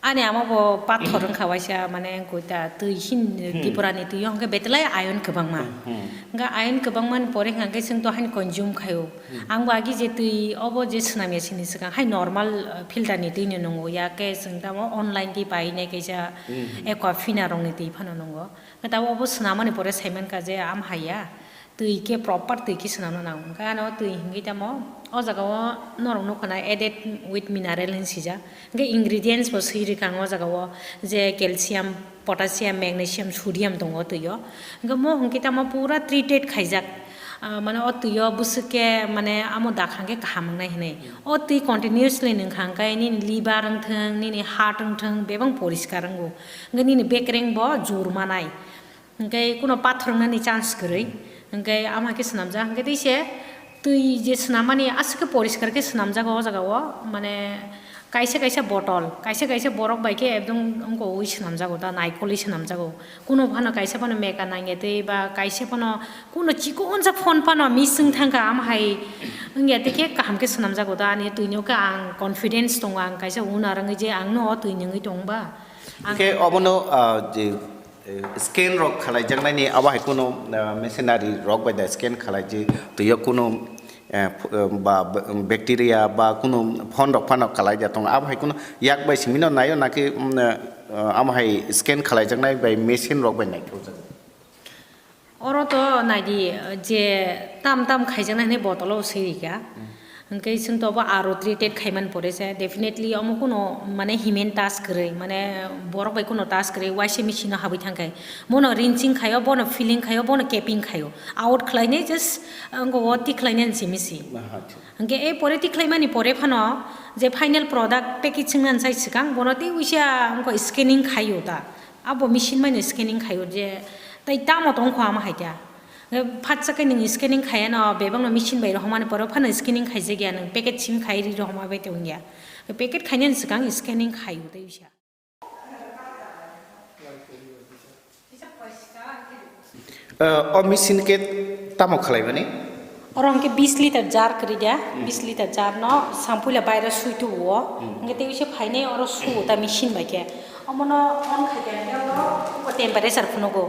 आनि आमाबो पाथर खावायसा माने गयता तैसिन दिपरानि तै हंके बेतलाय आयन गोबांमा गा आयन गोबांमान परे हंके जों तो हाइन कन्ज्युम खायो आं बागि जे तै अबो जे सुनामिया सिनि सिगां हाय नर्माल फिल्टारनि दैनो नंगौ याके जों दा अनलाइन दि बायनाय गैजा एक्वा फिना रंनि दै फानो नंगौ दा अबो सुनामानि परे साइमन का जे आम हाया तै के प्रपर तै के सुनानो नांगौ गानो तै हिंगे दामो ओ जगाव नरं नखना एडेड विथ मिनारेल हिंसिजा गे इंग्रेडिएंट्स बो सैरिखां ओ जगाव जे कैल्शियम पोटासियम मैग्नीशियम सोडियम दङ तैयो गे मो हिंगे दामो पूरा ट्रीटेड खायजाक माने ओ तैयो बुसके माने आमो दाखांगे गाहामनाय हनै ओ तै कन्टिन्यूअसली नोंखांगाय नि लिभार रंथों नि हार्ट रंथों बेबां परिष्कार रंगौ गे नि बेकरें बो जुरमानाय ओंखाय कुनो पाथरंनानि चान्स गरै ओंखाय आमाके सुनामजा ओंखाय दैसे तै जे सुनामानि आसके परिष्कार के सुनामजागो जगाव माने कायसे बटल कायसे बरक बायके एकदम हमको ओइ सुनामजागो दा नाइकलि सुनामजागो कुनो फानो कायसे फानो मेका नांगे तै बा कायसे फानो कुनो चिकोनजा फोन फानो मिसिं थांका आम हाय ओंगे तेके कामके सुनामजागो दा नि तैनोके आं कॉन्फिडेंस दङ आं कायसे उनारङै जे आंनो तैनोङै दंबा के अबनो जे स्कैन रक खालायजांनायनि आबाहाय कुनो मेसिनारि रक बायदा स्कैन खालायजे तैयो कुनो बा बैक्टेरिया बा कुनो फन रक फानो खालायजा दं आबाहाय कुनो याक बाय सिमिनो नायो नाकि आबाहाय स्कैन खालायजांनाय बाय मेसिन रक बाय नायखौ जों अरो तो नायदि जे ताम खायजांनाय बटलाव सैरिका ओंखाय जों तो आरो ट्रीटेड खायमान परेसे डेफिनेटली अमो कुनो माने हिमेन टास्क गरै माने बरक बाय कुनो टास्क गरै वाशिंग मेशिन हाबै थांखाय बनो रिंसिंग खायो बनो फिलिंग खायो बनो केपिंग खायो आउट खालायनाय जस्ट अंगो वति खालायनाय सिमिसि ओंगे ए परे ति खालायमानि परे फानो जे फाइनल प्रोडक्ट पैकेजिंग नानसाय सिगां बनो ति उइसा अंगो स्कैनिंग खायो दा आबो मेशिन माने स्कैनिंग खायो जे तै तामो दंखो आम हायदा फाटसाके नों स्कैनिंग खाया न बेबांनो मेशिन बाय रहमाने परो फानो स्कैनिंग खायजे गया नों पैकेट सिम खायरि रहमा बाय तेउ गया पैकेट खायनाय सिगां स्कैनिंग खायो दै उइसा ओ मेशिन के तामो खालायबानि और हमके 20 लिटर जार करी दिया 20 लिटर जार न शैम्पूला बाहर सुइटु हुआ हमके ते उसे फाइने और सु ता मशीन बाके अमनो ऑन खाते हैं और टेम्परेचर फुनोगो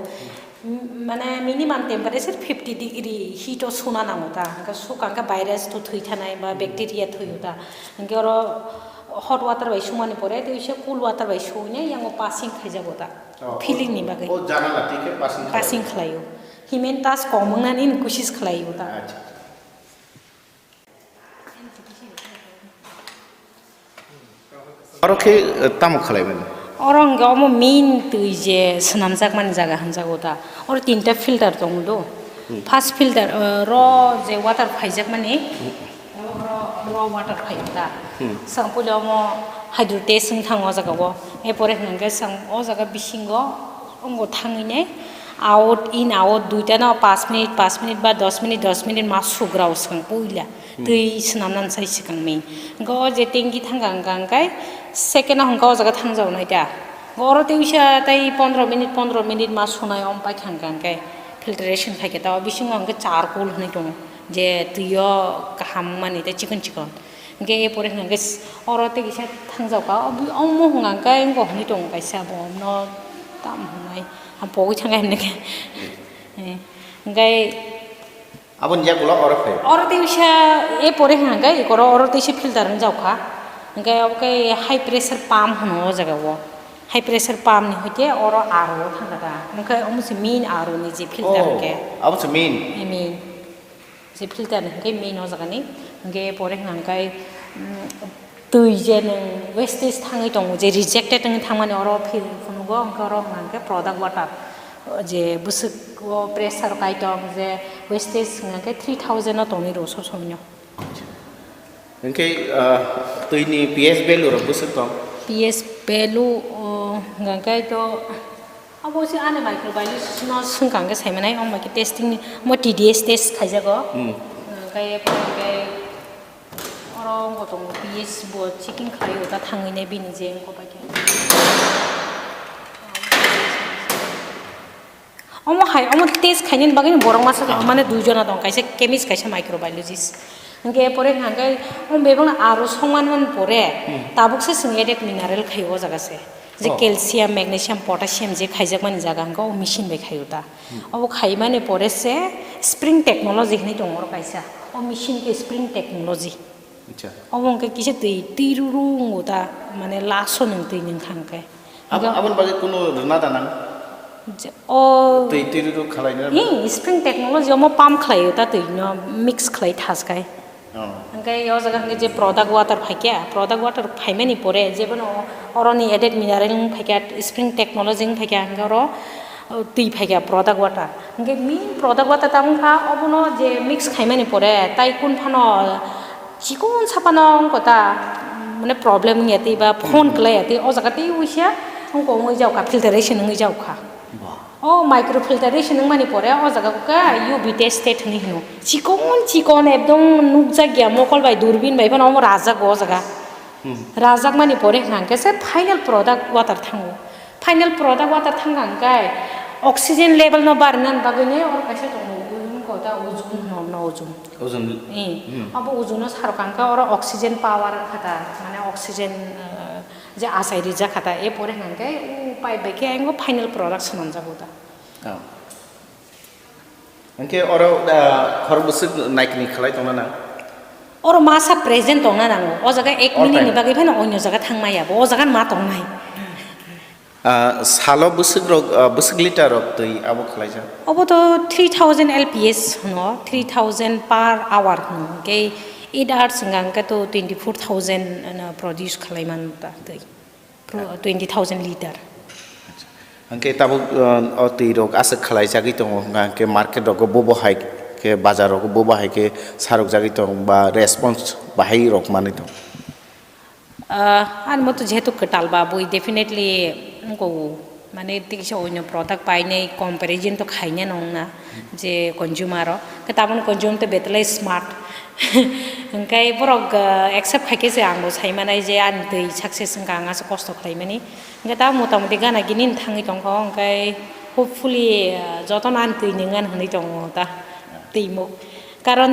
माने मिनिमम टेम्परेचर 50 डिग्री हीट और सुना ना होता हमका सुका का वायरस तो थुई थानाय बा बैक्टीरिया थुई होता हमके और हॉट वाटर बाय सुमाने परे ते उसे कूल वाटर बाय सुने यांगो पासिंग खायजागोता फिलिंग नि बागे ओ जाना लाती के पासिंग खलायो हिमेन टास कमंगानि कोशिश खलायो ता और के तामो खालायबानि orang ga mo main tu je senamjak man jaga hanjago da or tinta filter dong do first filter raw je water phaijak mane raw water phai da sampulo mo hydro test जों थाङो जागाव एरपरे हंगे सां ओ जागा बिसिंगो अंगो थाङैने out in out दुइटा ना 5 minute बा 10 minute मा सुग्राव सों पइला दै स्नानान साइ सिगां मेन गो जे टेंगि थांगां गांगाय सेकेन्ड हंगा जागा थांजावनाय दा गरो तेउसा ताई 15 मिनिट मा सुनाय अम्पाय थांगांगाय फिल्ट्रेशन खायके ता बिसिं हंगे चारकोल होनाय दं जे दैयो गाहाम माने ते चिकन गे एरपरे हंगे अरते गिसे थांजावका अमो हंगांगाय अंगो होनाय दं गायसा बमनो दाम होनाय हम पगै थांगाय होनके गाय abon jak ulo oro fe oro teusha e pore hanga e koro oro teusha filter ng jauka hanga oke high pressure pump hono jaga wo high pressure pump ni hoite oro aro thanga da hanga omusi main aro ni je filter ke abo se mean main je filter hanga main o jaga ni hanga e pore hanga tui je nang wastage thangai dong je rejected ng thangmani oro fil funugo hanga oro hanga product water जे बुसुक pressure काइटम जे wastage के 3000 न तोनि रो सो सोन्यो इनके तैनि PS value रो बुसुक तो PS value गंगाय तो अब से आने microbiology न सुंगांगे साइमनाय अम के टेस्टिंग म टीडीएस टेस्ट खाइजागो गंगाय गंगाय अरो गतो पीएस बो चिकिन खायो ता थांगिने बिनि जे को बाके अमो हाय अमो टेस्ट खाइने बागै बरं मास माने दुइजना दं काइसे केमिस्ट काइसे माइक्रोबायोलॉजिस्ट हंगे परे हंगे बेबं आरो समान होन परे ताबुकसे सिंगेडेक मिनारेल खायो जागासे जे कैल्शियम मैग्नीशियम पोटेशियम जे खाइजाक माने जागा हंगो मेशिन बे खायो ता अब खाइ माने परे से स्प्रिंग टेक्नोलॉजी हनि दं और काइसा ओ मेशिन के स्प्रिंग टेक्नोलॉजी अच्छा अब हंगे किसे दैरुरु दा माने लासो नों दै नों खांके abon bagai kuno runa danang ओ tei tiru khalaina spring technology म पाम खलायो ता दैनो मिक्स खलाय थासकाय हंगे यो जगा हंगे जे प्रोडक्ट वाटर फाइके प्रोडक्ट वाटर फाइमेनि परे जेबो अरनि एडेड मिनारेल फाइके स्प्रिंग टेक्नोलॉजी फाइके हंगे रो दै फाइके प्रोडक्ट वाटर हंगे मेन प्रोडक्ट वाटर तामखा अबनो जे मिक्स खाइमेनि परे ताइ कुन फानो चिकन सापानो कोता माने प्रॉब्लम याति बा फोन खलायति ओ जगा ति उइसा हमको ngoi jauka filtration ngoi jauka ओ माइक्रो फिल्टरेशन माने परे ओ जगा का यूवी टेस्टेड नि हनो चिकन एकदम नुकजा गया मकल बाय दूरबीन बाय फन ओ राजा गो जगा राजाक माने परे हांके से फाइनल प्रोडक्ट वाटर थांगो फाइनल प्रोडक्ट वाटर थांगांगाय ऑक्सीजन लेवल न बारनन बागने और कैसे दङ को दा ओजोन न ओजोन अब ओजोन सारकांका और ऑक्सीजन पावर खाता माने ऑक्सीजन जे आसाय रिजा खाता ए परे हांके उपाय बेके आंगो फाइनल प्रोडक्ट सनन जागो दा इनके oro khor busuk naikni khalai tongna na और मासा प्रेजेंट दंना नांगो ओ जगा 1 मिनिट नि बागै फैनो अन्य जगा थांमाया ओ जगा मा दंनाय salo busuk liter rok tei abo khalai ja अब तो 3000 lps no 3000 per hour no के 8 hours ngangka to 24000 produce khalaiman ta tei 20000 liter hangke tabo o tei rok asa khalai jagi tong ke market rok bobo hai ke bazar rok bobo hai ke sarok jagi tong ba response bahai rok mani tong আর মতো যেহেতু কটাল বা বই definitely को माने तिसे ओइनो product पाइने comparison तो खाइने नंगना जे consumer के ताबन कंज्यूम तो बेतले स्मार्ट ओंखाय बरक एक्सेप्ट खाइके जे आंबो साइमानाय जे आन दै सक्सेस गांगासो कष्ट खाइमानि ओंखाय ता मतामति गाना गिनिन थाङै दंखौ ओंखाय होपफुली जतन आन दै नोंगान होनै दङ दा दैमु कारण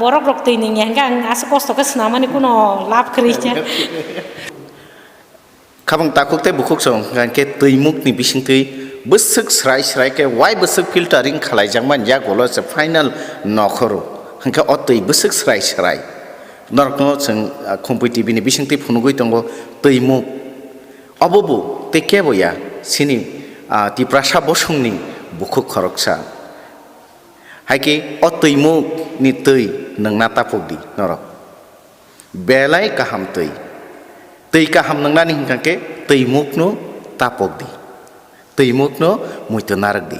बरक रक दै नोंयांगा आं आसो कष्टखौ स्नामानि कुनो लाभ खरिया kabang takuk te bukuk song kan ke tuimuk ni bising tui busuk srai ke why busuk filtering khalai jangman ya golo se final nokhoro hanka otui busuk srai norkno sing Khumpui TV ni bising tui phunugui tongo tuimuk obobu te kebo ya sini ti prasha bosung ni bukuk khoroksa haike otuimuk ni tui nangna tapukdi norok belai kaham tui tei kaham nangnani hingkangke tei mukno tapokdi tei mukno muito naragdi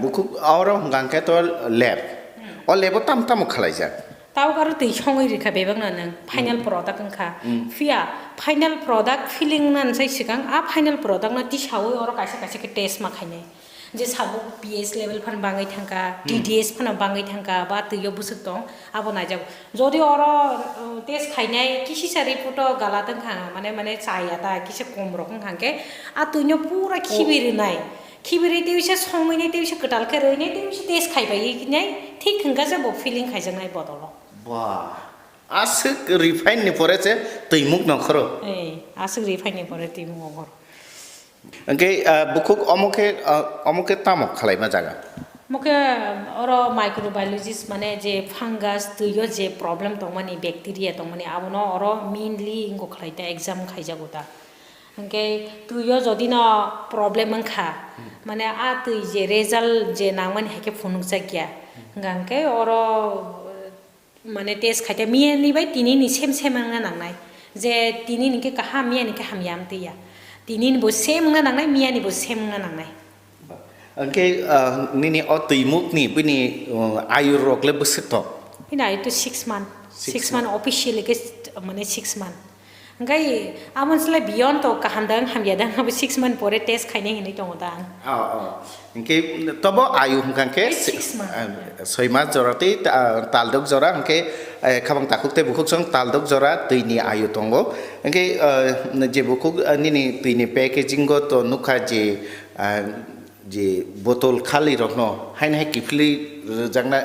bukuk oro hingkangke to lab o labo tam khalai jak tahu karu tui songai rika bebang nang final product angka via final product feeling nan sai sikang a final product na ti sawo oro kaisa kaisa ke test makhane je sabo pH level phan bangai thangka TDS phan bangai thangka ba tuyo busuk tong abo na যাব যদি oro test khainai kisi sari photo gala tangka mane chaya ta kisi kom rokong khangke a tuyo pura khibiri nai khibiri teuse songai ne teuse ketal ke roi ne teuse test khaibai nai ঠিক Hakka যাব feeling খাইজানাই বদল Wah, asik refine ni pore se tuimuk nokro. এই আসুক refine পরে তুই মগর Angke bukuk omoke tamok khalai ma jaga. মকে অর microbiologist মানে যে ফাঙ্গাস তুইও যে প্রবলেম তংমানি ব্যাকটেরিয়া তংমানি আবনো অর মেইনলি ইংগো খাইতা এক্সাম খাইজাগোতা angke tuyo যদি না প্রবলেম খা মানে আ তুই যে রেজাল্ট যে নাংমান হেকে ফনুক জাগিয়া গাংকে অর মানে টেস্ট খাইতে মিয়া নিবাই তিনি নি সেম সেম না নাংনাই যে তিনি নিকে কাহা মিয়া নিকে হামিয়াম তিয়া তিনি নি বো সেম না নাংনাই মিয়া নি বো সেম না নাংনাই Angke nini o tuimuk ni bini ayu rok le besetok. Pina itu 6 month 6 month officially ke মানে 6 month angkai amon sele beyond to kahandang hamyadang habe 6 month pore test khaine hini tongdang Angke tobo ayu hangke 6 month 6 mas jorati taldok jora angke khabang takuk te bukuk song taldok jora tuini ayu tongo angke je bukuk nini tuini packaging go to nukha je botol khali rokno hain hai kifli jangna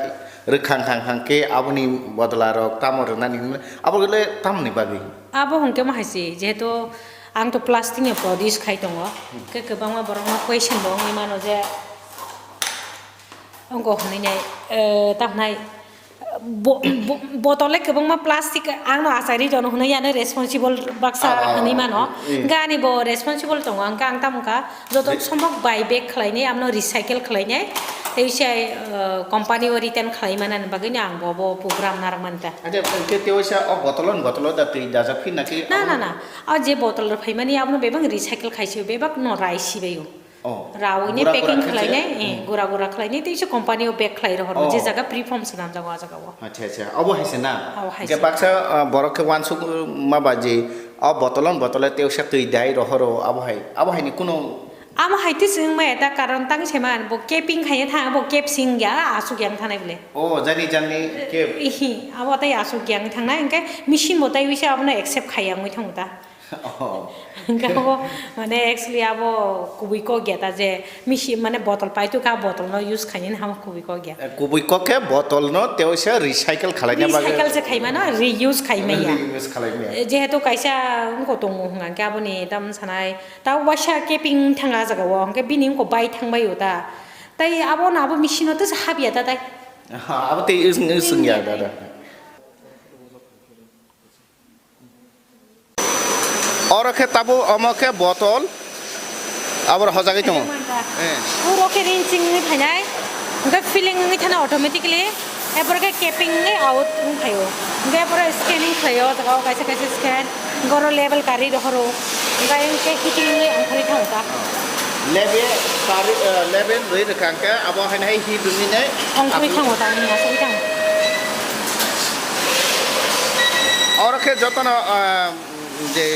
rekhang hangke aboni bodla rok tamor nani abogele tamni bagi abo hongke ma haisi jehetu ang to plastic ni produce khai tongo ke kebangma borongma question bo ngi mano je angko honi nai tamnai botole kebangma plastic ang no asari jono honi ya responsible baksa honi mano gani bo responsible tongo ang kang tamka joto sombok buy back khlaini amno recycle khlaini teisai company o return khlaimanan bagini ang bo program narmanta aja ke teosa o botolon da tei daja phin naki na a je botol phaimani amno bebang recycle khaisi bebak no raisi beyo rauni packing khlainai gura khlainai teisa company o bag khlai rohor je jaga preform sanam jaga jaga wo acha abo haise na ke baksa borok ke wansu ma baje o botolon teosa tei dai rohoro abo hai ni kuno am haiti sing ma eta karon tang seman bo keping khaya tha bo kep sing ya asu gyang thanai bole jani ke ihi abo tai asu gyang thangna engke machine botai wisa abna accept khaya ngoi thangta engke abo mane actually abo kubi ko geta je machine mane bottle pai tu ka bottle no use khayin ham kubi ko gya kubi ko ke botol no teosa recycle khalai na bagi recycle je khai mana reuse khai me ya reuse khalai me jehetu kaisa ngko tong hunga ke aboni dam sanai ta washa keping thanga jaga wo engke bining ko bai thangbai uta tai abo na abo machine to habia ta tai abo te isung ya da Oro ke tabu omo ke botol abor hojagi tomo puro ke rinsing ni phanai ga filling ni thana automatically epor ke capping ni out phayo ga epor scanning phayo jaga kaisa scan goro level kari rohoro ga ke heating ni ankhari thauta level roi rakangka abo hanai hi dunni nei ankhari thauta ni asai thang oro ke jotona je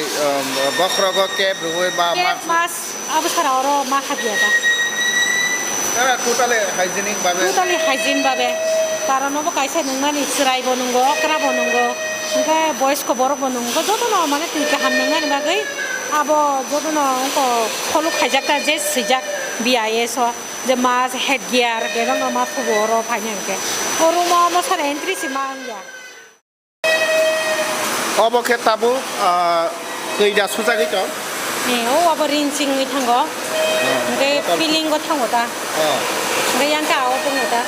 bokrogo cap roi ba mas अब सारा और मा खादिया था kara totally hygiene babe कारण अब कैसे नंगमानि सिराय बनंगो अकरा बनंगो इनका बॉयज को बरो बनंगो जतो न माने तुइका हामनंगानि बागै अब जतो न को फलो खाइजाका जे सिजाक बीआईएस जे मास हेड गियर बेरं मा फुबरो फाइनके ओरुमा म सारा एंट्री सिमा या obo ke tabu keida sujagi to ओ अब रिंसिंग नि थांगो ओमफ्राय फिलिंग को थांगो दा ओमफ्राय yang ka o दङ दा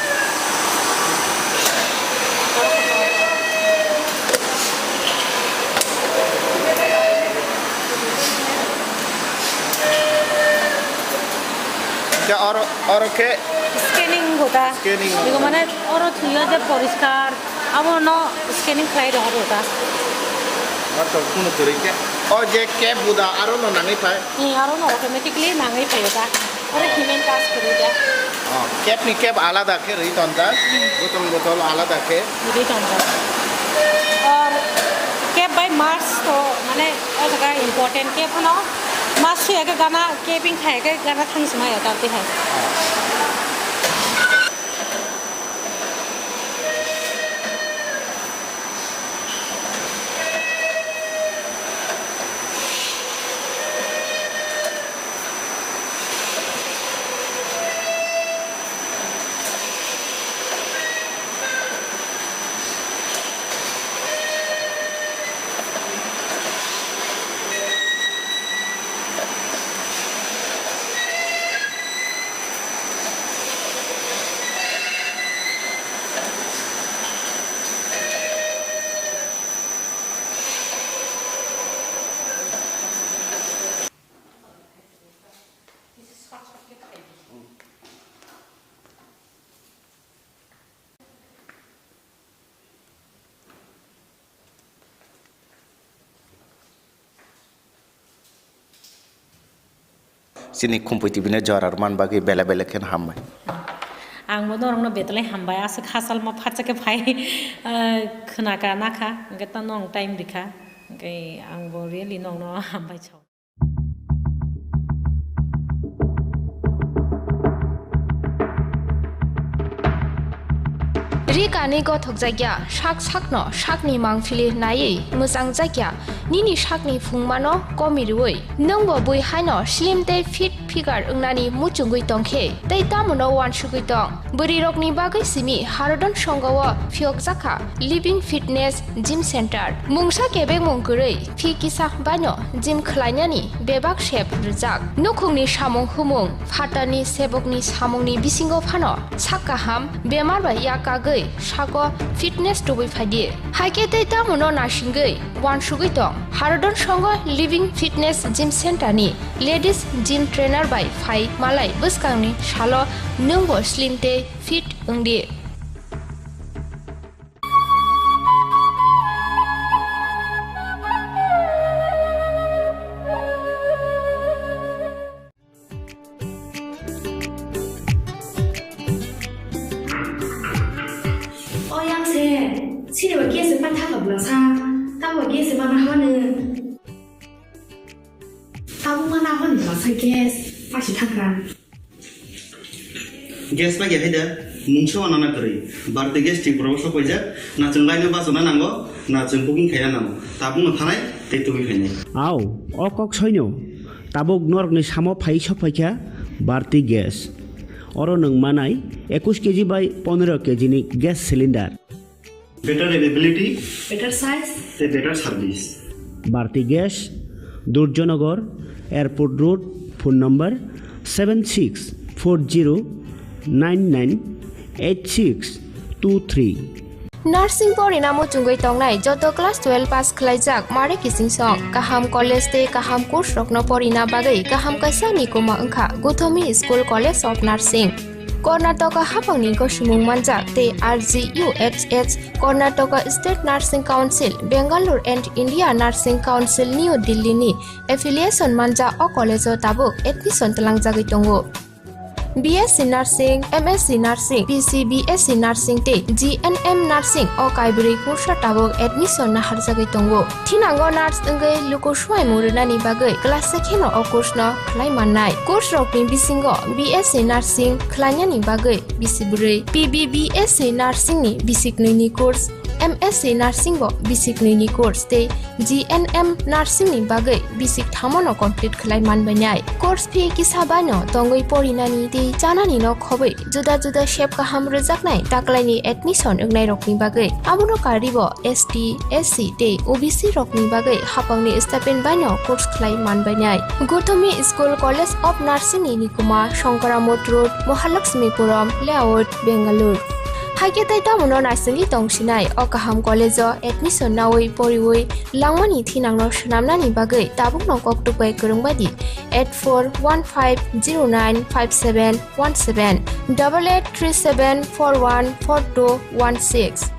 ke oro ke स्कैनिंग होता बेखौ माने अरो थुयो जे परिष्कार अब न स्कैनिंग खालाय होता Atau kuno teri ke, oh je cap buda aro no nangi pai. Aro no automatically nangai payo ta. ওরে হিমেন কাজ করে যা কেপনি কেপ আলাদা কে রই তন্দা বোতল বোতল আলাদা কে রে তন্দা আর কেপ বাই মার্কস তো মানে ও জায়গা ইম্পর্টেন্ট কেপ হনো মাস সুয়াকে গানা কেপিং খায়কে গানা থাংসমাय তাতে হয় sini Khumpui TV ne jorar man bagi bela bela ken hammai आंबो नरंनो बेतलाय हामबाय आसो खासाल मा फाचके फाय खोनाका नाखा गता नं टाइम दिखा ओंखाय आंबो रियली नंनो हामबाय छाव Rikani gothok jagya shak sakno shakni mangfili nai musang jagya nini shakni phungmano komirui nongbo bui haino slim te fit figure ungnani muchungui tongkhe tei tamuno wan shugui tong buri rokni bagai simi harodon songawo phiok jaka living fitness gym center mungsa kebek mungkurui phi kisa bano gym khlainani bebak shep rujak nukhungni samung humung phatani sebokni samungni bisingo phano sakaham bemar ba yakagui sago fitness tobui phadi haike tei tamuno nasingui wan shugui tong harodon songo living fitness gym center ni ladies gym trainer by phai malai buskangni salo nungbo slim te fit ungdi Sini wa kiasi pan ta kabla sa ta wa kiasi mana hawane ta bu mana hawane la sa kiasi fa shi ta kan gas ba gehida mungso anana kori barde gas ti proso koija na chunglai ba sona nango na chungpuking khaya nango tabung thanai te tubi khainai আও অকক সৈন্য তাবক নরকনি সামো phi সফাইখা বাড়তি gas or নং মানাই 21 KG বাই 15 KG নি gas cylinder better availability better size te better service বাড়তি gas Durjoynagar airport road phone number 7640998623 Nursing porina muchungui tongnai joto class 12 pass khlaijak mare kising song kaham college te kaham course rokno porina bagai kaham kaisa ni kuma angkha Guthomi School College of Nursing Karnataka hapangni ko sumung manjak te RGUHH Karnataka State Nursing Council Bangalore and India Nursing Council New Delhi ni affiliation manja o college o tabuk admission talangjagui tongo BSc Nursing, MSc Nursing, PCBSc Nursing te GNM Nursing o kaibri kursa tabok admission na harjagui tongo. Thinango nurse engai luko swai murunani bagai class sekheno o course no khlai mannai. Course rokni bisingo BSc Nursing khlainani bagai bisiburi PBBSc Nursing ni bisiknini course MSc Nursing bo bisikni ni course te GNM Nursing ni bagai bisik thamono complete khlai manbainai course fee kisabano tongoi porinani te janani no khobai juda juda shape ka hamro jaknai taklaini admission ungnai rokni bagai amono karibo ST SC te OBC rokni bagai hapangni stipend bano course khlai manbainai Guthomi School College of Nursing ni kuma Shankaramot Road Mahalakshmipuram Layout Bangalore Haike tai tamuno nasingi tongsinai o kaham college o admission nawai poriwai langmani thinangno shnamnani bagai tabuk no koktupai kurungbadi 8415095717 8837414216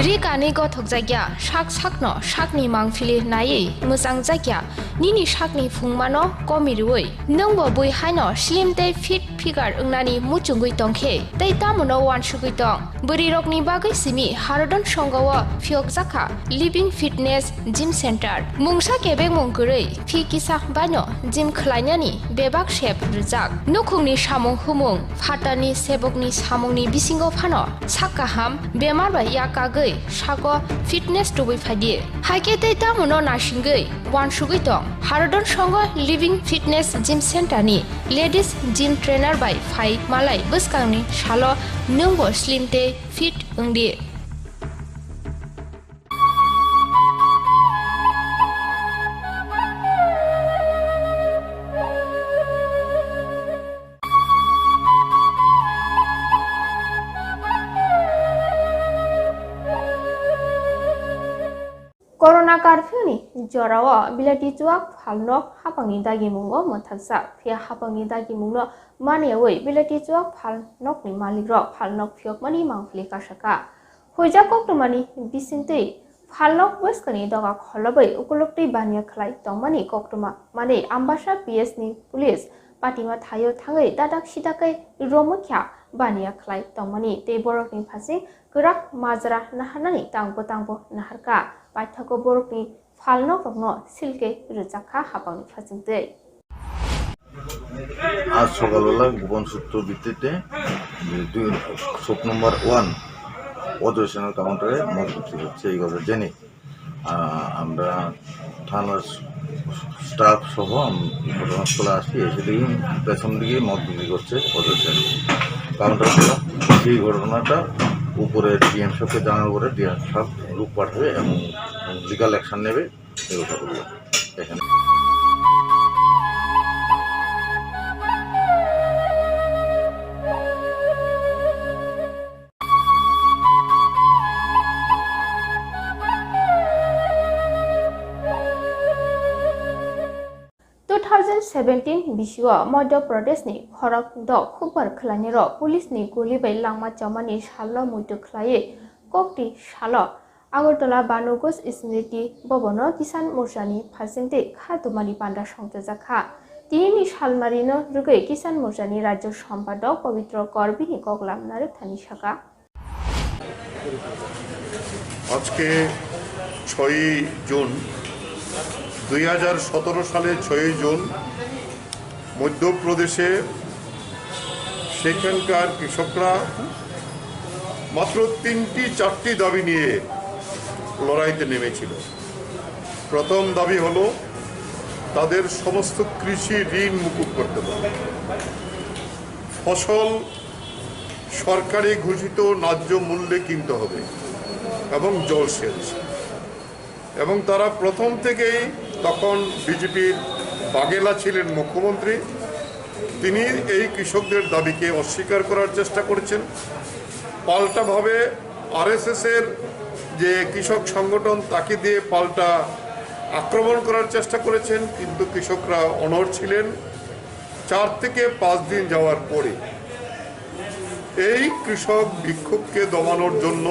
Rikani gothok jagya shak sakno shakni mangfili nayi musang jagya nini shakni phungmano komirui nongbo bui haino slim day fit figure ungnani muchungui tongkhe tei tamono wansugui tong buri rokni bagai simi harodon songawa phiok jaka living fitness gym center mungsa kebek mungkurui phi kisa bano gym khlainani bebak shep rujak nukhungni samung humung phatani sebokni samungni bisingo phano sakaham bemar ba yakagui sago fitness tubui phadi haike tei tamono nasingui wansugui tong harodon songo living fitness gym center ni ladies gym trainer by phai malai buskangni salo nungbo slim te fit ungdi Corona curfew ni jorawa bilati chuak phalnok hapangni dagi mungo mothaksa phia hapangni dagi mungno maniawei bilati chuak phalnok ni malikrok phalnok phiok mani mangfli kasaka hoja koktomani bisingtei phalnok weskani doga kholabai ukulokti bania khlai tongmani koktoma mane ambasa PS ni police patima thayo thangai dadak sidakai romokya bania khlai tongmani tei borokni phasi grak majra nahanani tangbo naharka paithako borokni phalnok rokno silke rujakha hapangni phasingtei আজ সকালবেলা গোপন সূত্র ভিত্তিতে শোক নম্বর 1 অধিবেশনের কাউন্টারে মত বিক্রি হচ্ছে এই কথা জেনে আমরা থানার স্টাফ সহ ঘটনাস্থলে আসি এসে দেখি পেছন দিকে মদ বিক্রি করছে অধিবেশন কাউন্টারগুলো সেই ঘটনাটা উপরে ডিএম সাহেবকে জানানোর পরে ডিএম সাহেব লোক পাঠাবে এবং লিগাল অ্যাকশন নেবে এই কথা বলবো এখানে 2017 bisio Madhya Pradesh ni Khorak do khupar khlani ro police ni goli bai langma chamani shallo muitu khlai kokti shalo Agartala Banogos Smriti Bobono Kisan Morsani Phasingte Khatumani Panda Songte Jakha Tini Shalmarino Rugai Kisan Morsani Rajyo Sampado Pavitro Korbini Koklam Narek Thani Shaka আজকে 6 June 2017 সালে 6 June মধ্যপ্রদেশে সেখানকার কৃষকরা মাত্র 3-4টি দাবি নিয়ে লড়াইতে নেমেছিল। প্রথম দাবি হলো তাদের সমস্ত কৃষি ঋণ মুকুব করতে হবে, ফসল সরকারি ঘোষিত ন্যায্য মূল্যে কিনতে হবে এবং জলসেচ। এবং তারা প্রথম থেকেই তখন বিজেপির বাগেলা ছিলেন মুখ্যমন্ত্রী, তিনি এই কৃষকদের দাবিকে অস্বীকার করার চেষ্টা করেছেন। পাল্টাভাবে আরএসএসের যে কৃষক সংগঠন তাকে দিয়ে পাল্টা আক্রমণ করার চেষ্টা করেছেন, কিন্তু কৃষকরা অনড় ছিলেন। 4 থেকে 5 দিন যাওয়ার পরে এই কৃষক বিক্ষোভকে দমানোর জন্য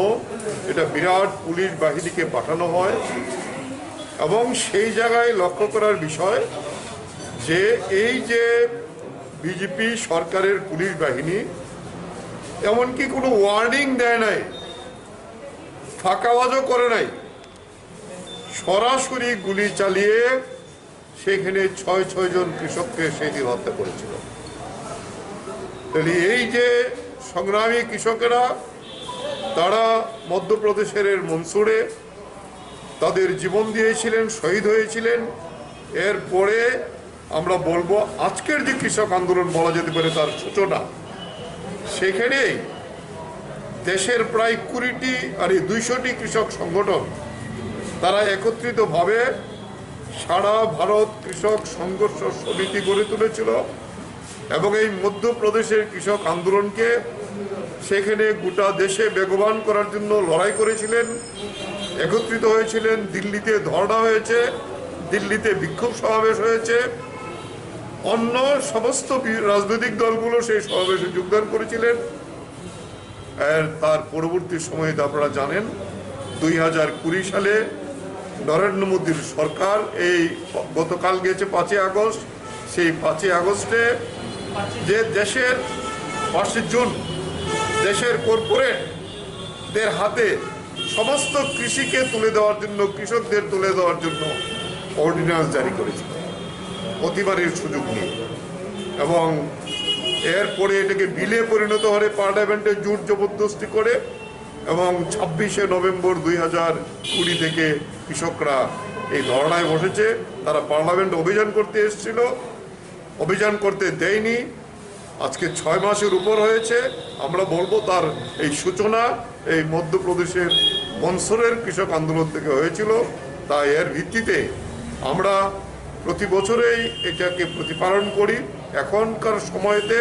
এটা বিরাট পুলিশ বাহিনীকে পাঠানো হয়। এবং সেই জায়গায় লক্ষ্য করার বিষয় যে এই যে বিজেপি সরকারের পুলিশ বাহিনী এমনকি কোনো ওয়ার্নিং দেয় নাই, ফাঁকাবাজও করে নাই, সরাসরি গুলি চালিয়ে সেখানে 6 জন কৃষককে সেদিন হত্যা করেছিল। তাহলে এই যে সংগ্রামী কৃষকেরা তারা মধ্যপ্রদেশের মনসুরে তাদের জীবন দিয়েছিলেন, শহীদ হয়েছিলেন। এরপরে আমরা বলবো আজকের যে কৃষক আন্দোলন বলা যেতে পারে তার সূচনা, সেখানে দেশের প্রায় 20টি আর 200টি কৃষক সংগঠন তারা একত্রিতভাবে সারা ভারত কৃষক সংঘর্ষ সমিতি গড়ে তুলেছিল এবং এই মধ্যপ্রদেশের কৃষক আন্দোলনকে সেখানে গোটা দেশে বেগবান করার জন্য লড়াই করেছিলেন, একত্রিত হয়েছিলেন। দিল্লিতে ধর্ণা হয়েছে, দিল্লিতে বিক্ষোভ সমাবেশ হয়েছে, অন্য সমস্ত রাজনৈতিক দলগুলো সেই সমাবেশে যোগদান করেছিলেন। আর তার পরবর্তী সময়ে আপনারা জানেন 2020 সালে নরেন্দ্র মোদীর সরকার এই গতকাল গেছে 5ই আগস্ট, সেই 5ই আগস্টে যে দেশের 5 জুন দেশের কর্পোরেটদের হাতে সমস্ত কৃষিকে তুলে দেওয়ার জন্য, কৃষকদের তুলে দেওয়ার জন্য অর্ডিন্যান্স জারি করেছিল অতিবারের সুযোগ নিয়ে, এবং এরপরে এটাকে বিলে পরিণত হয়ে পার্লামেন্টে জোর জবরদস্তি করে, এবং 26শে নভেম্বর 2020 থেকে কৃষকরা এই ধর্নায় বসেছে। তারা পার্লামেন্ট অভিযান করতে এসেছিল, অভিযান করতে দেয়নি। আজকে 6 মাসের উপর হয়েছে। আমরা বলবো তার এই সূচনা এই মধ্যপ্রদেশের মনসুরের কৃষক আন্দোলন থেকে হয়েছিল। তাই এর ভিত্তিতে আমরা প্রতি বছরেই এটাকে প্রতিপালন করি। এখনকার সময়তে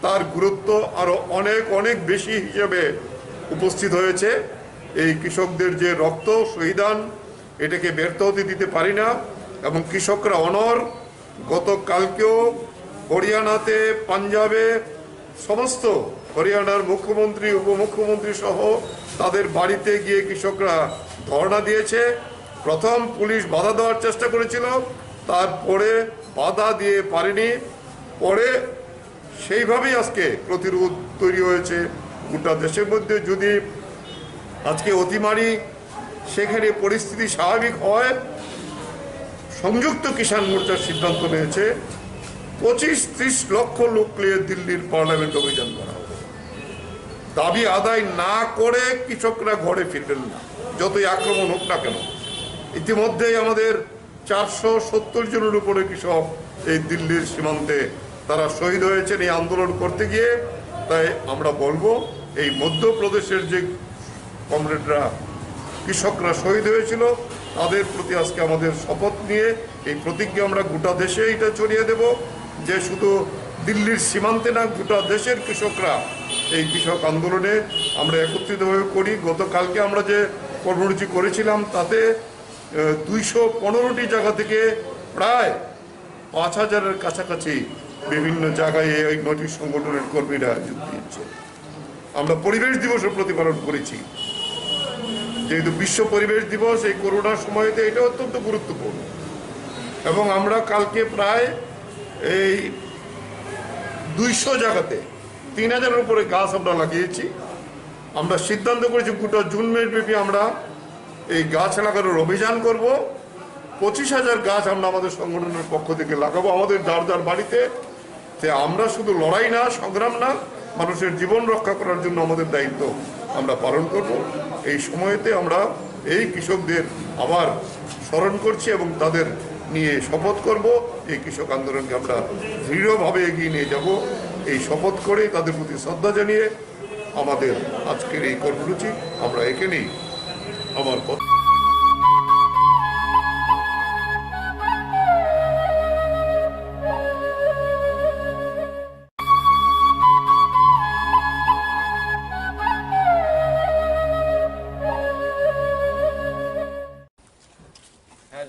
তার গুরুত্ব আরও অনেক অনেক বেশি হিসেবে উপস্থিত হয়েছে। এই কৃষকদের যে রক্ত শহীদান, এটাকে ব্যর্থ হতে দিতে পারি না। এবং কৃষকরা অনর, গতকালকেও হরিয়ানাতে, পাঞ্জাবে সমস্ত হরিয়ানার মুখ্যমন্ত্রী, উপমুখ্যমন্ত্রী সহ তাদের বাড়িতে গিয়ে কৃষকরা ধর্ণা দিয়েছে। প্রথম পুলিশ বাধা দেওয়ার চেষ্টা করেছিল, তারপরে বাধা দিয়ে পারেনি, পরে সেইভাবেই আজকে প্রতিরোধ তৈরি হয়েছে গোটা দেশের মধ্যে। যদি আজকে অতিমারি সেখানে পরিস্থিতি স্বাভাবিক হয়, সংযুক্ত কিষাণ মোর্চার সিদ্ধান্ত নিয়েছে 25-30 লক্ষ লোক নিয়ে দিল্লির পার্লামেন্ট অভিযান করা হবে। দাবি আদায় না করে কৃষকরা ঘরে ফিরবেন না, যতই আক্রমণ হোক না কেন। ইতিমধ্যেই আমাদের 470 জনের উপরে কৃষক এই দিল্লির সীমান্তে তারা শহীদ হয়েছেন এই আন্দোলন করতে গিয়ে। তাই আমরা বলবো এই মধ্যপ্রদেশের যে কমরেডরা, কৃষকরা শহীদ হয়েছিল, তাদের প্রতি আজকে আমাদের শপথ নিয়ে এই প্রতিজ্ঞা আমরা গোটা দেশে এটা ছড়িয়ে দেব যে শুধু দিল্লির সীমান্তে না, গোটা দেশের কৃষকরা এই কৃষক আন্দোলনে আমরা একত্রিতভাবে করি। গতকালকে আমরা যে কর্মসূচি করেছিলাম তাতে 215টি জায়গা থেকে প্রায় 5000-এর কাছাকাছি বিভিন্ন জায়গায় এই 9টি সংগঠনের কর্মীরা যোগ দিয়েছে। আমরা পরিবেশ দিবসের প্রতিপালন করেছি, যেহেতু বিশ্ব পরিবেশ দিবস এই করোনার সময়তে এটা অত্যন্ত গুরুত্বপূর্ণ। এবং আমরা কালকে প্রায় এই 200 জায়গাতে 3000-এর উপরে গাছ আমরা লাগিয়েছি। আমরা সিদ্ধান্ত করেছি গোটা জুন মাস ব্যাপী আমরা এই গাছ লাগানোর অভিযান করব। 25,000 গাছ আমরা আমাদের সংগঠনের পক্ষ থেকে লাগাবো আমাদের যার যার বাড়িতে। আমরা শুধু লড়াই না, সংগ্রাম না, মানুষের জীবন রক্ষা করার জন্য আমাদের দায়িত্ব আমরা পালন করব। এই সময়তে আমরা এই কৃষকদের আবার স্মরণ করছি এবং তাদের নিয়ে শপথ করব। এই কৃষক আন্দোলনকে আমরা দৃঢ়ভাবে এগিয়ে নিয়ে যাব। এই শপথ করে তাদের প্রতি শ্রদ্ধা জানিয়ে আমাদের আজকের এই কর্মসূচি আমরা এখানেই আমার কথা।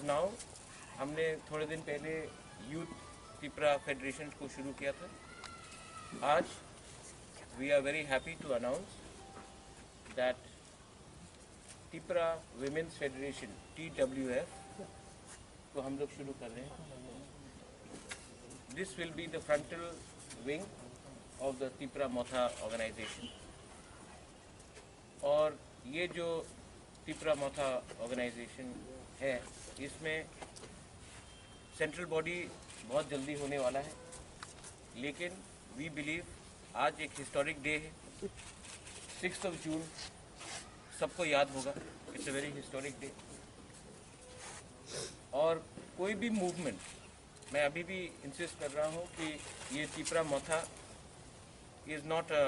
नाउ हमने थोड़े दिन पहले यूथ तिपरा फेडरेशन को शुरू किया था। आज we are very happy to announce that Tipra women's federation TWF को हम लोग शुरू कर रहे हैं। This will be the frontal wing of the Tipra Motha organisation. और ये जो तिपरा मोथा ऑर्गेनाइजेशन है, इसमें सेंट्रल बॉडी बहुत जल्दी होने वाला है, लेकिन वी बिलीव आज एक हिस्टोरिक डे है। 6 जून सबको याद होगा, it's a very historic day. और कोई भी मूवमेंट, मैं अभी भी इंसिस्ट कर रहा हूँ कि ये Tipra Motha is not a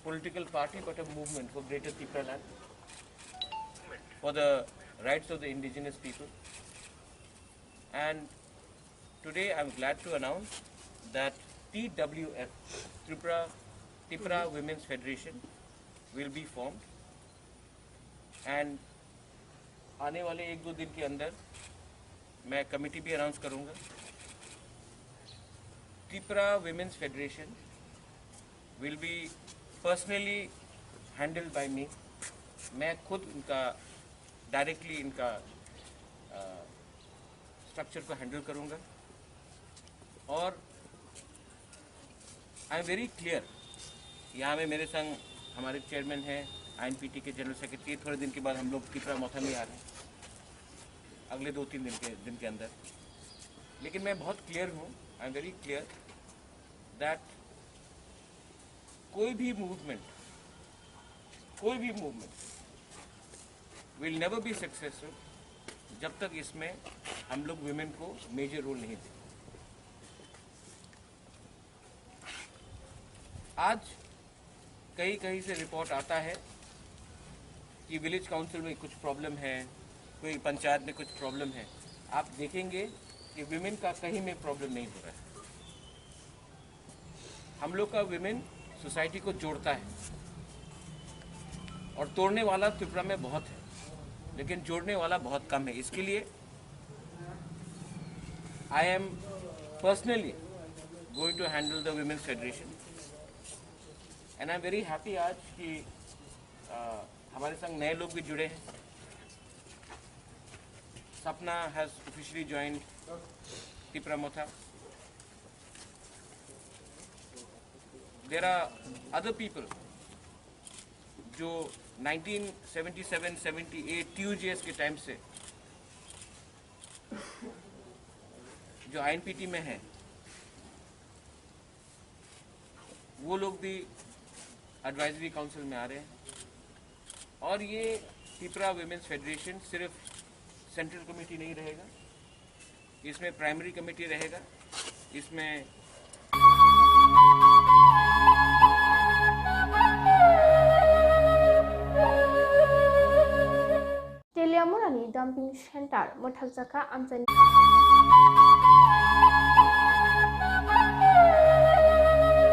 political party but a movement for greater Tipra land, for the rights of the indigenous people. And today I'm glad to announce that TWF, Tipra Women's Federation, will be formed, and आने वाले 1-2 दिन के अंदर मैं committee भी announce करूंगा। Tipra Women's Federation will be personally handled by me मैं खुद इनका डायरेक्टली इनका स्ट्रक्चर को हैंडल करूँगा और आई एम वेरी क्लियर। यहाँ में मेरे संग हमारे चेयरमैन हैं, INPT के जनरल सेक्रेटरी। थोड़े दिन के बाद हम लोग तिपरा मोथा में आ रहे हैं, अगले 2-3 दिन के अंदर। लेकिन मैं बहुत क्लियर हूँ, आई एम वेरी क्लियर दैट कोई भी movement will never be successful जब तक इसमें हम लोग वुमेन को मेजर रोल नहीं दें। आज कहीं से रिपोर्ट आता है कि विलेज काउंसिल में कुछ प्रॉब्लम है, कोई पंचायत में कुछ प्रॉब्लम है। आप देखेंगे कि विमेन का कहीं में प्रॉब्लम नहीं हो रहा है। हम लोग का विमेन सोसाइटी को जोड़ता है और तोड़ने वाला त्रिपुरा में बहुत है, लेकिन जोड़ने वाला बहुत कम है। इसके लिए I am personally going to handle the women's federation and I am very happy आज कि हमारे संग नए लोग भी जुड़े हैं। Sapna has officially joined Tipra Motha. There are other people जो 1977-78 TUGS के टाइम से जो INPT में है, वो लोग भी एडवाइजरी काउंसिल में आ रहे हैं। और ये तिपरा वुमेन्स फेडरेशन सिर्फ सेंट्रल कमेटी नहीं रहेगा, इसमें प्राइमरी कमेटी रहेगा, इसमें Telia Morani Dumping Center Mothakjaka Amchani